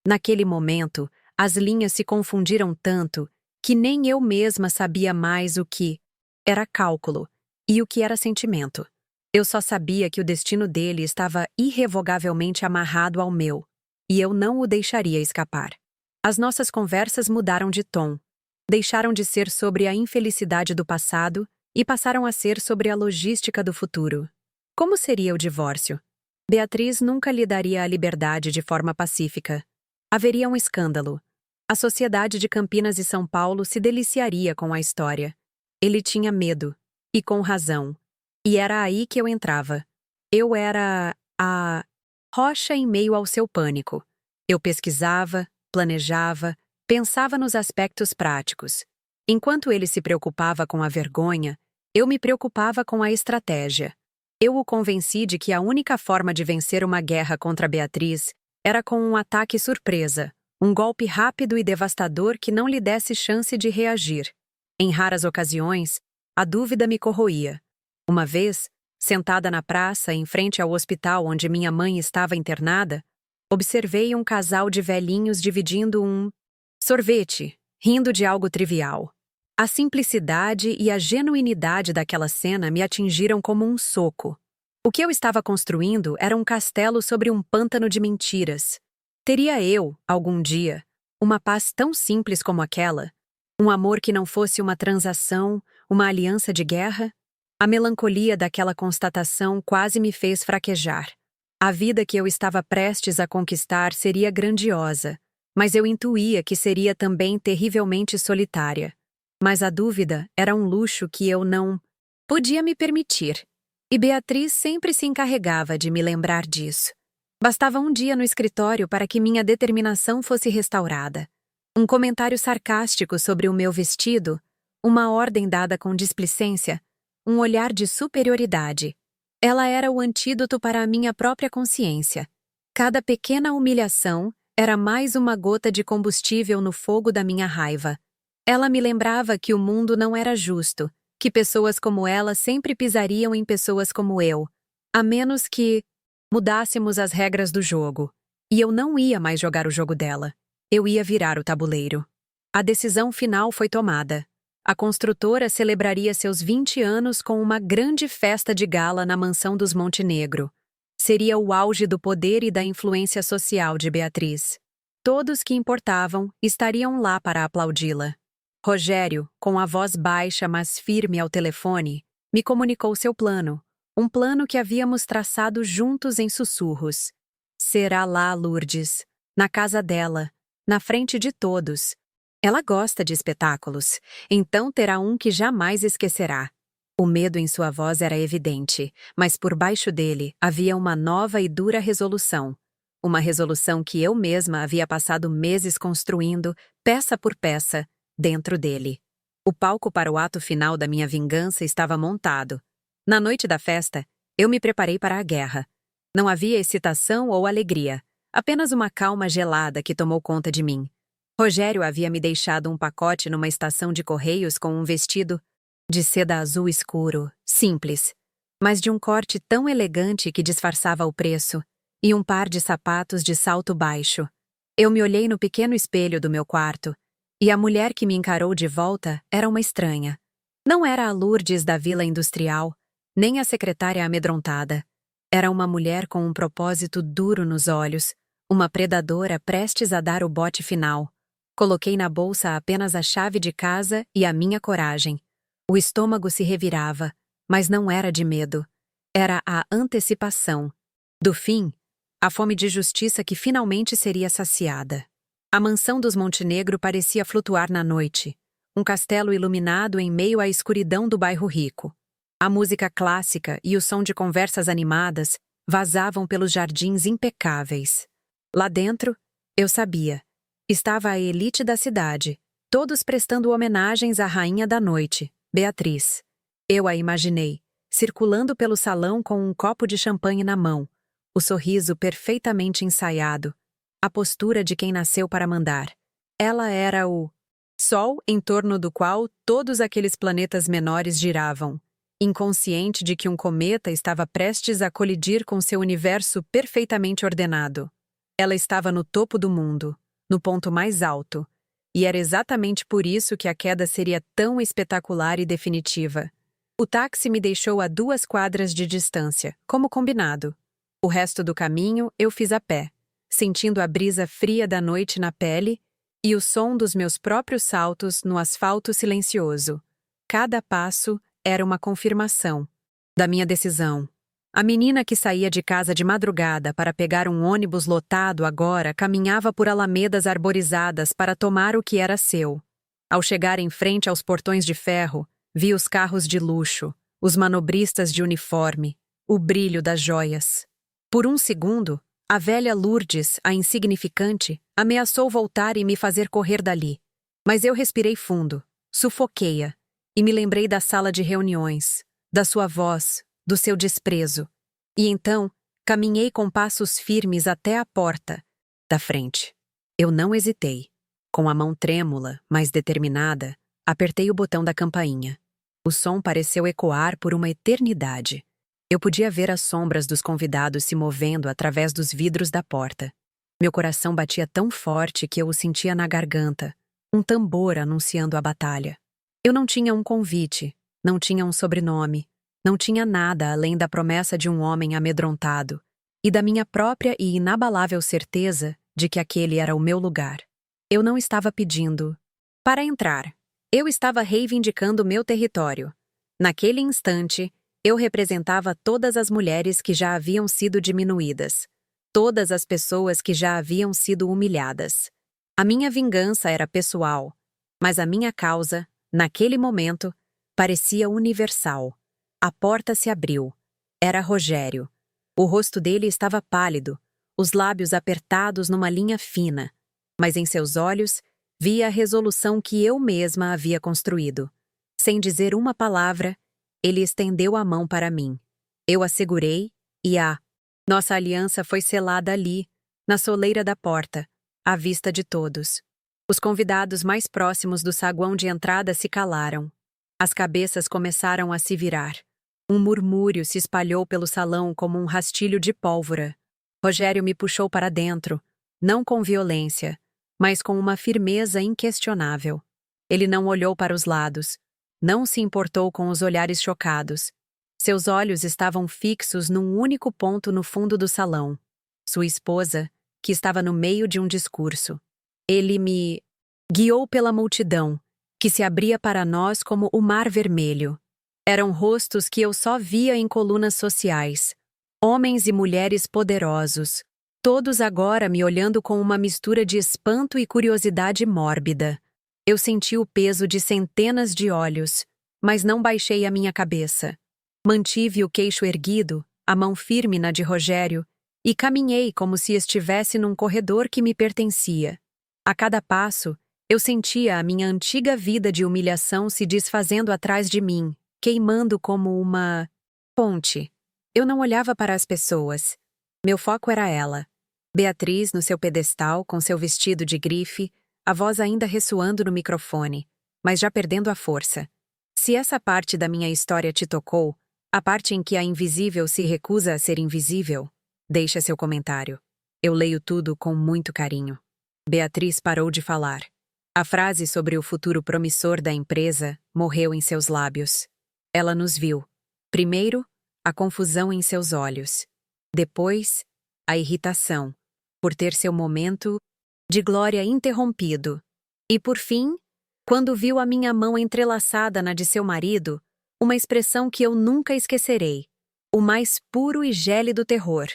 Naquele momento, as linhas se confundiram tanto que nem eu mesma sabia mais o que era cálculo e o que era sentimento. Eu só sabia que o destino dele estava irrevogavelmente amarrado ao meu, e eu não o deixaria escapar. As nossas conversas mudaram de tom. Deixaram de ser sobre a infelicidade do passado e passaram a ser sobre a logística do futuro. Como seria o divórcio? Beatriz nunca lhe daria a liberdade de forma pacífica. Haveria um escândalo. A sociedade de Campinas e São Paulo se deliciaria com a história. Ele tinha medo, e com razão. E era aí que eu entrava. Eu era a rocha em meio ao seu pânico. Eu pesquisava, planejava, pensava nos aspectos práticos. Enquanto ele se preocupava com a vergonha, eu me preocupava com a estratégia. Eu o convenci de que a única forma de vencer uma guerra contra Beatriz era com um ataque surpresa, um golpe rápido e devastador que não lhe desse chance de reagir. Em raras ocasiões, a dúvida me corroía. Uma vez, sentada na praça em frente ao hospital onde minha mãe estava internada, observei um casal de velhinhos dividindo um sorvete, rindo de algo trivial. A simplicidade e a genuinidade daquela cena me atingiram como um soco. O que eu estava construindo era um castelo sobre um pântano de mentiras. Teria eu, algum dia, uma paz tão simples como aquela? Um amor que não fosse uma transação, uma aliança de guerra? A melancolia daquela constatação quase me fez fraquejar. A vida que eu estava prestes a conquistar seria grandiosa, mas eu intuía que seria também terrivelmente solitária. Mas a dúvida era um luxo que eu não podia me permitir. E Beatriz sempre se encarregava de me lembrar disso. Bastava um dia no escritório para que minha determinação fosse restaurada. Um comentário sarcástico sobre o meu vestido, uma ordem dada com displicência, um olhar de superioridade. Ela era o antídoto para a minha própria consciência. Cada pequena humilhação era mais uma gota de combustível no fogo da minha raiva. Ela me lembrava que o mundo não era justo, que pessoas como ela sempre pisariam em pessoas como eu, a menos que mudássemos as regras do jogo. E eu não ia mais jogar o jogo dela. Eu ia virar o tabuleiro. A decisão final foi tomada. A construtora celebraria seus 20 anos com uma grande festa de gala na mansão dos Montenegro. Seria o auge do poder e da influência social de Beatriz. Todos que importavam estariam lá para aplaudi-la. Rogério, com a voz baixa mas firme ao telefone, me comunicou seu plano, um plano que havíamos traçado juntos em sussurros. Será lá, Lourdes, na casa dela, na frente de todos. Ela gosta de espetáculos, então terá um que jamais esquecerá. O medo em sua voz era evidente, mas por baixo dele havia uma nova e dura resolução. Uma resolução que eu mesma havia passado meses construindo, peça por peça, dentro dele. O palco para o ato final da minha vingança estava montado. Na noite da festa, eu me preparei para a guerra. Não havia excitação ou alegria, apenas uma calma gelada que tomou conta de mim. Rogério havia me deixado um pacote numa estação de correios com um vestido de seda azul escuro, simples, mas de um corte tão elegante que disfarçava o preço, e um par de sapatos de salto baixo. Eu me olhei no pequeno espelho do meu quarto, e a mulher que me encarou de volta era uma estranha. Não era a Lourdes da Vila Industrial, nem a secretária amedrontada. Era uma mulher com um propósito duro nos olhos, uma predadora prestes a dar o bote final. Coloquei na bolsa apenas a chave de casa e a minha coragem. O estômago se revirava, mas não era de medo. Era a antecipação. Do fim, a fome de justiça que finalmente seria saciada. A mansão dos Montenegro parecia flutuar na noite, um castelo iluminado em meio à escuridão do bairro rico. A música clássica e o som de conversas animadas vazavam pelos jardins impecáveis. Lá dentro, eu sabia, estava a elite da cidade, todos prestando homenagens à rainha da noite, Beatriz. Eu a imaginei, circulando pelo salão com um copo de champanhe na mão, o sorriso perfeitamente ensaiado, a postura de quem nasceu para mandar. Ela era o sol em torno do qual todos aqueles planetas menores giravam, inconsciente de que um cometa estava prestes a colidir com seu universo perfeitamente ordenado. Ela estava no topo do mundo, no ponto mais alto, e era exatamente por isso que a queda seria tão espetacular e definitiva. O táxi me deixou a 2 quadras de distância, como combinado. O resto do caminho eu fiz a pé, sentindo a brisa fria da noite na pele e o som dos meus próprios saltos no asfalto silencioso. Cada passo era uma confirmação da minha decisão. A menina que saía de casa de madrugada para pegar um ônibus lotado agora caminhava por alamedas arborizadas para tomar o que era seu. Ao chegar em frente aos portões de ferro, vi os carros de luxo, os manobristas de uniforme, o brilho das joias. Por um segundo, a velha Lourdes, a insignificante, ameaçou voltar e me fazer correr dali. Mas eu respirei fundo, sufoquei-a, e me lembrei da sala de reuniões, da sua voz, do seu desprezo. E então, caminhei com passos firmes até a porta da frente. Eu não hesitei. Com a mão trêmula, mas determinada, apertei o botão da campainha. O som pareceu ecoar por uma eternidade. Eu podia ver as sombras dos convidados se movendo através dos vidros da porta. Meu coração batia tão forte que eu o sentia na garganta, um tambor anunciando a batalha. Eu não tinha um convite, não tinha um sobrenome, não tinha nada além da promessa de um homem amedrontado e da minha própria e inabalável certeza de que aquele era o meu lugar. Eu não estava pedindo para entrar. Eu estava reivindicando meu território. Naquele instante, eu representava todas as mulheres que já haviam sido diminuídas, todas as pessoas que já haviam sido humilhadas. A minha vingança era pessoal, mas a minha causa, naquele momento, parecia universal. A porta se abriu. Era Rogério. O rosto dele estava pálido, os lábios apertados numa linha fina, mas em seus olhos via a resolução que eu mesma havia construído. Sem dizer uma palavra, ele estendeu a mão para mim. Eu a segurei e nossa aliança foi selada ali, na soleira da porta, à vista de todos. Os convidados mais próximos do saguão de entrada se calaram. As cabeças começaram a se virar. Um murmúrio se espalhou pelo salão como um rastilho de pólvora. Rogério me puxou para dentro, não com violência, mas com uma firmeza inquestionável. Ele não olhou para os lados, não se importou com os olhares chocados. Seus olhos estavam fixos num único ponto no fundo do salão. Sua esposa, que estava no meio de um discurso. Ele me guiou pela multidão, que se abria para nós como o mar vermelho. Eram rostos que eu só via em colunas sociais. Homens e mulheres poderosos, todos agora me olhando com uma mistura de espanto e curiosidade mórbida. Eu senti o peso de centenas de olhos, mas não baixei a minha cabeça. Mantive o queixo erguido, a mão firme na de Rogério, e caminhei como se estivesse num corredor que me pertencia. A cada passo, eu sentia a minha antiga vida de humilhação se desfazendo atrás de mim, queimando como uma ponte. Eu não olhava para as pessoas. Meu foco era ela. Beatriz no seu pedestal, com seu vestido de grife, a voz ainda ressoando no microfone, mas já perdendo a força. Se essa parte da minha história te tocou, a parte em que a invisível se recusa a ser invisível, deixa seu comentário. Eu leio tudo com muito carinho. Beatriz parou de falar. A frase sobre o futuro promissor da empresa morreu em seus lábios. Ela nos viu. Primeiro, a confusão em seus olhos. Depois, a irritação, por ter seu momento de glória interrompido. E por fim, quando viu a minha mão entrelaçada na de seu marido, uma expressão que eu nunca esquecerei. O mais puro e gélido terror.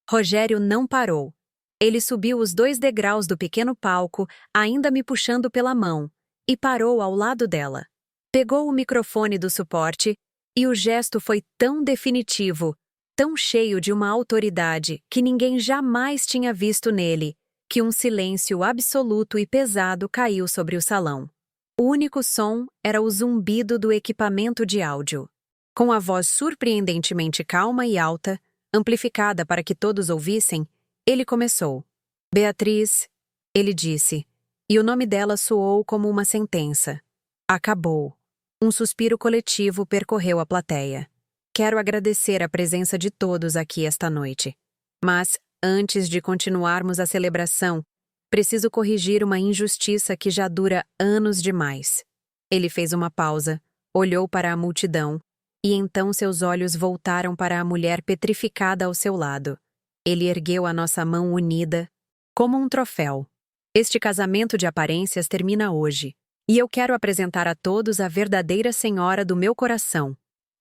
Rogério não parou. Ele subiu os 2 degraus do pequeno palco, ainda me puxando pela mão, e parou ao lado dela. Pegou o microfone do suporte, e o gesto foi tão definitivo, tão cheio de uma autoridade que ninguém jamais tinha visto nele, que um silêncio absoluto e pesado caiu sobre o salão. O único som era o zumbido do equipamento de áudio. Com a voz surpreendentemente calma e alta, amplificada para que todos ouvissem, ele começou. Beatriz, ele disse, e o nome dela soou como uma sentença. Acabou. Um suspiro coletivo percorreu a plateia. Quero agradecer a presença de todos aqui esta noite. Mas, antes de continuarmos a celebração, preciso corrigir uma injustiça que já dura anos demais. Ele fez uma pausa, olhou para a multidão, e então seus olhos voltaram para a mulher petrificada ao seu lado. Ele ergueu a nossa mão unida, como um troféu. Este casamento de aparências termina hoje, e eu quero apresentar a todos a verdadeira senhora do meu coração.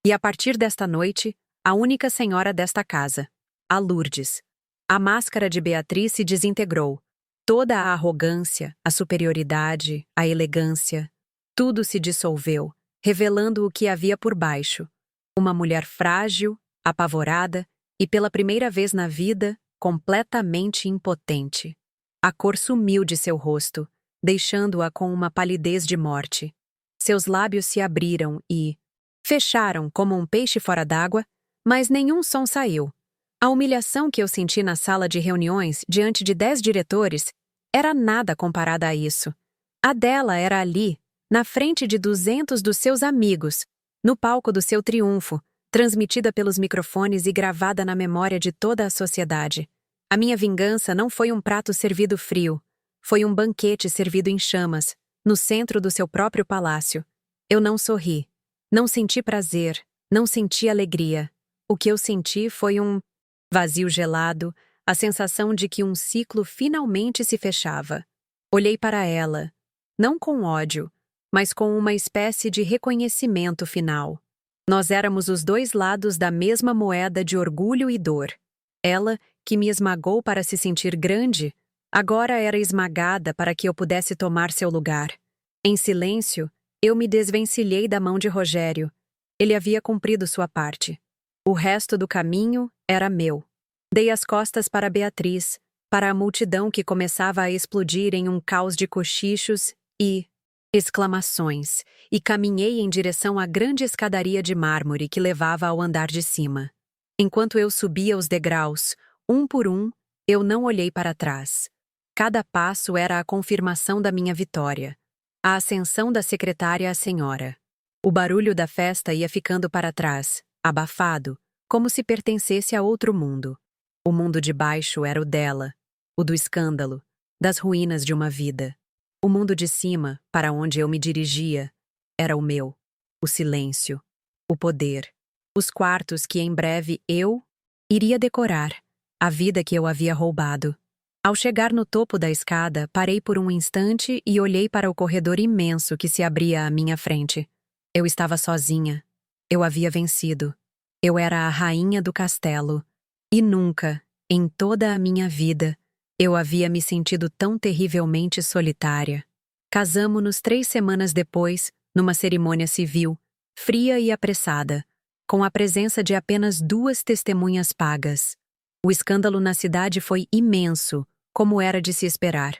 E a partir desta noite, a única senhora desta casa, a Lourdes. A máscara de Beatriz se desintegrou. Toda a arrogância, a superioridade, a elegância, tudo se dissolveu, revelando o que havia por baixo. Uma mulher frágil, apavorada e, pela primeira vez na vida, completamente impotente. A cor sumiu de seu rosto, deixando-a com uma palidez de morte. Seus lábios se abriram e fecharam como um peixe fora d'água, mas nenhum som saiu. A humilhação que eu senti na sala de reuniões diante de 10 diretores era nada comparada a isso. A dela era ali, na frente de 200 dos seus amigos, no palco do seu triunfo, transmitida pelos microfones e gravada na memória de toda a sociedade. A minha vingança não foi um prato servido frio, foi um banquete servido em chamas, no centro do seu próprio palácio. Eu não sorri, não senti prazer, não senti alegria. O que eu senti foi um vazio gelado, a sensação de que um ciclo finalmente se fechava. Olhei para ela, não com ódio, mas com uma espécie de reconhecimento final. Nós éramos os 2 lados da mesma moeda de orgulho e dor. Ela, que me esmagou para se sentir grande, agora era esmagada para que eu pudesse tomar seu lugar. Em silêncio, eu me desvencilhei da mão de Rogério. Ele havia cumprido sua parte. O resto do caminho era meu. Dei as costas para Beatriz, para a multidão que começava a explodir em um caos de cochichos e exclamações, e caminhei em direção à grande escadaria de mármore que levava ao andar de cima. Enquanto eu subia os degraus, um por um, eu não olhei para trás. Cada passo era a confirmação da minha vitória. A ascensão da secretária à senhora. O barulho da festa ia ficando para trás, abafado, como se pertencesse a outro mundo. O mundo de baixo era o dela, o do escândalo, das ruínas de uma vida. O mundo de cima, para onde eu me dirigia, era o meu, o silêncio, o poder, Os quartos que em breve eu iria decorar, a vida que eu havia roubado. Ao chegar no topo da escada, parei por um instante e olhei para o corredor imenso que se abria à minha frente. Eu estava sozinha. Eu havia vencido. Eu era a rainha do castelo. E nunca, em toda a minha vida, eu havia me sentido tão terrivelmente solitária. Casamo-nos 3 semanas depois, numa cerimônia civil, fria e apressada, com a presença de apenas 2 testemunhas pagas. O escândalo na cidade foi imenso, como era de se esperar.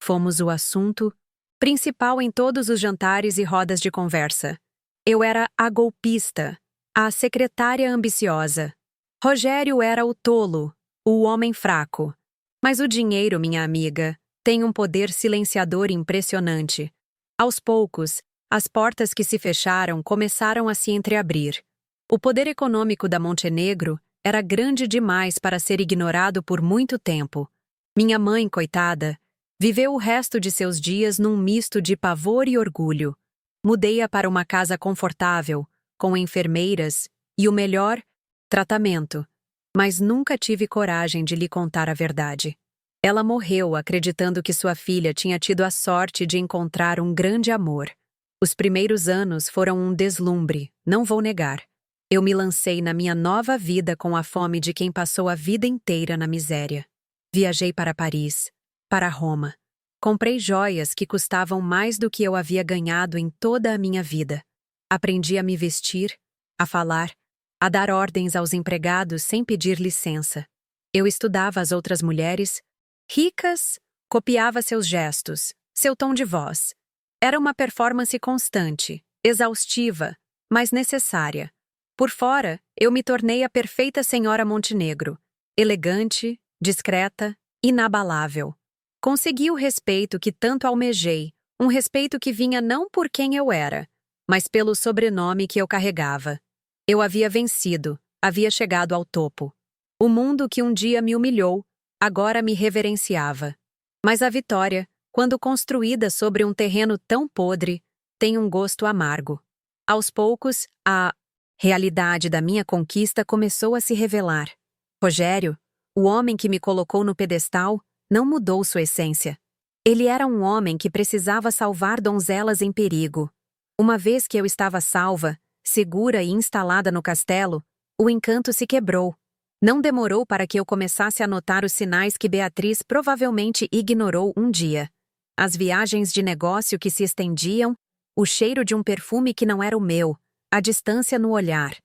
Fomos o assunto principal em todos os jantares e rodas de conversa. Eu era a golpista, a secretária ambiciosa. Rogério era o tolo, o homem fraco. Mas o dinheiro, minha amiga, tem um poder silenciador impressionante. Aos poucos, as portas que se fecharam começaram a se entreabrir. O poder econômico da Montenegro era grande demais para ser ignorado por muito tempo. Minha mãe, coitada, viveu o resto de seus dias num misto de pavor e orgulho. Mudei-a para uma casa confortável, com enfermeiras e o melhor tratamento, mas nunca tive coragem de lhe contar a verdade. Ela morreu acreditando que sua filha tinha tido a sorte de encontrar um grande amor. Os primeiros anos foram um deslumbre, não vou negar. Eu me lancei na minha nova vida com a fome de quem passou a vida inteira na miséria. Viajei para Paris, para Roma. Comprei joias que custavam mais do que eu havia ganhado em toda a minha vida. Aprendi a me vestir, a falar, a dar ordens aos empregados sem pedir licença. Eu estudava as outras mulheres, ricas, copiava seus gestos, seu tom de voz. Era uma performance constante, exaustiva, mas necessária. Por fora, eu me tornei a perfeita senhora Montenegro, elegante, discreta, inabalável. Consegui o respeito que tanto almejei, um respeito que vinha não por quem eu era, mas pelo sobrenome que eu carregava. Eu havia vencido, havia chegado ao topo. O mundo que um dia me humilhou, agora me reverenciava. Mas a vitória, quando construída sobre um terreno tão podre, tem um gosto amargo. Aos poucos, a realidade da minha conquista começou a se revelar. Rogério, o homem que me colocou no pedestal, não mudou sua essência. Ele era um homem que precisava salvar donzelas em perigo. Uma vez que eu estava salva, segura e instalada no castelo, o encanto se quebrou. Não demorou para que eu começasse a notar os sinais que Beatriz provavelmente ignorou um dia. As viagens de negócio que se estendiam, o cheiro de um perfume que não era o meu, a distância no olhar.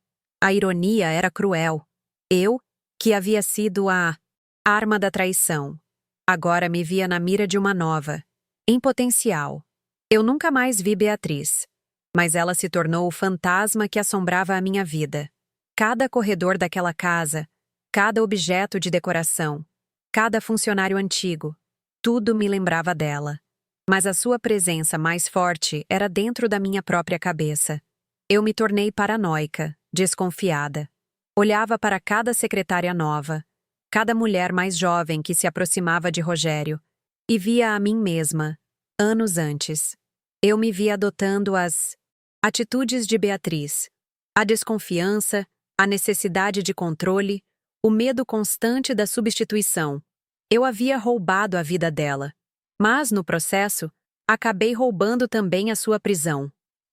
A ironia era cruel. Eu, que havia sido a arma da traição, agora me via na mira de uma nova, em potencial. Eu nunca mais vi Beatriz, mas ela se tornou o fantasma que assombrava a minha vida. Cada corredor daquela casa, cada objeto de decoração, cada funcionário antigo, tudo me lembrava dela. Mas a sua presença mais forte era dentro da minha própria cabeça. Eu me tornei paranoica, desconfiada. Olhava para cada secretária nova, cada mulher mais jovem que se aproximava de Rogério, e via a mim mesma, anos antes. Eu me via adotando as atitudes de Beatriz, a desconfiança, a necessidade de controle, o medo constante da substituição. Eu havia roubado a vida dela, mas, no processo, acabei roubando também a sua prisão.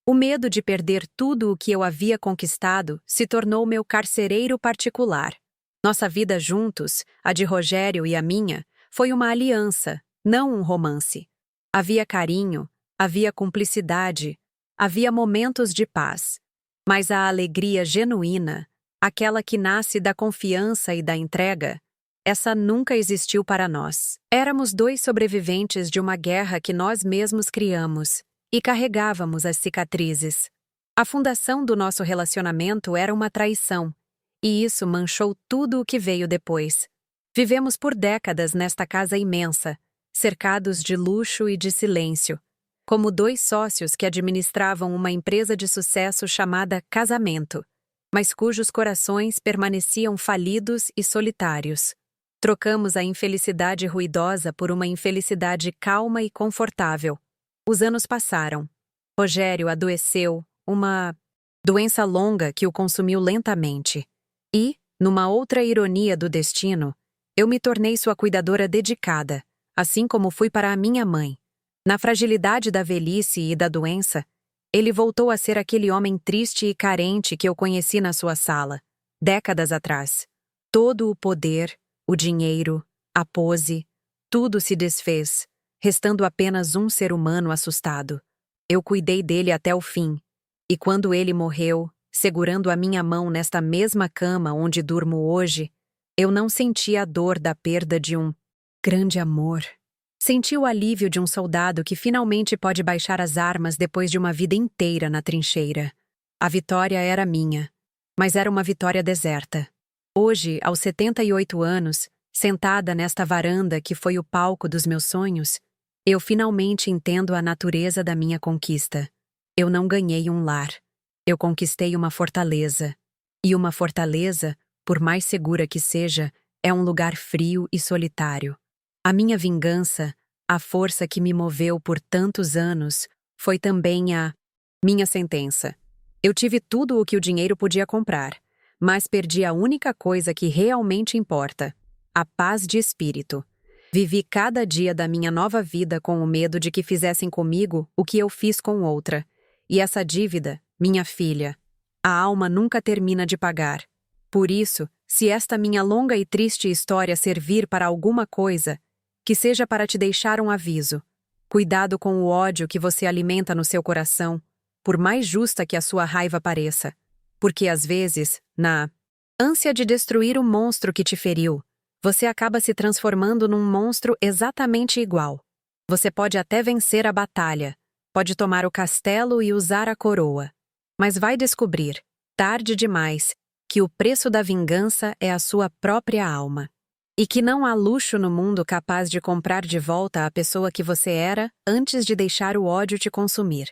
O medo de perder tudo o que eu havia conquistado se tornou meu carcereiro particular. Nossa vida juntos, a de Rogério e a minha, foi uma aliança, não um romance. Havia carinho, havia cumplicidade, havia momentos de paz. Mas a alegria genuína, aquela que nasce da confiança e da entrega, essa nunca existiu para nós. Éramos 2 sobreviventes de uma guerra que nós mesmos criamos, e carregávamos as cicatrizes. A fundação do nosso relacionamento era uma traição, e isso manchou tudo o que veio depois. Vivemos por décadas nesta casa imensa, cercados de luxo e de silêncio, como 2 sócios que administravam uma empresa de sucesso chamada Casamento, mas cujos corações permaneciam falidos e solitários. Trocamos a infelicidade ruidosa por uma infelicidade calma e confortável. Os anos passaram. Rogério adoeceu, uma Doença longa que o consumiu lentamente. E, numa outra ironia do destino, eu me tornei sua cuidadora dedicada, assim como fui para a minha mãe. Na fragilidade da velhice e da doença, ele voltou a ser aquele homem triste e carente que eu conheci na sua sala, décadas atrás. Todo o poder, o dinheiro, a pose, tudo se desfez, restando apenas um ser humano assustado. Eu cuidei dele até o fim, e quando ele morreu, segurando a minha mão nesta mesma cama onde durmo hoje, eu não senti a dor da perda de um grande amor. Senti o alívio de um soldado que finalmente pode baixar as armas depois de uma vida inteira na trincheira. A vitória era minha, mas era uma vitória deserta. Hoje, aos 78 anos, sentada nesta varanda que foi o palco dos meus sonhos, eu finalmente entendo a natureza da minha conquista. Eu não ganhei um lar. Eu conquistei uma fortaleza. E uma fortaleza, por mais segura que seja, é um lugar frio e solitário. A minha vingança, a força que me moveu por tantos anos, foi também a minha sentença. Eu tive tudo o que o dinheiro podia comprar, mas perdi a única coisa que realmente importa: a paz de espírito. Vivi cada dia da minha nova vida com o medo de que fizessem comigo o que eu fiz com outra. E essa dívida, minha filha, a alma nunca termina de pagar. Por isso, se esta minha longa e triste história servir para alguma coisa, que seja para te deixar um aviso. Cuidado com o ódio que você alimenta no seu coração, por mais justa que a sua raiva pareça. Porque às vezes, na ânsia de destruir o monstro que te feriu, você acaba se transformando num monstro exatamente igual. Você pode até vencer a batalha, pode tomar o castelo e usar a coroa. Mas vai descobrir, tarde demais, que o preço da vingança é a sua própria alma. E que não há luxo no mundo capaz de comprar de volta a pessoa que você era antes de deixar o ódio te consumir.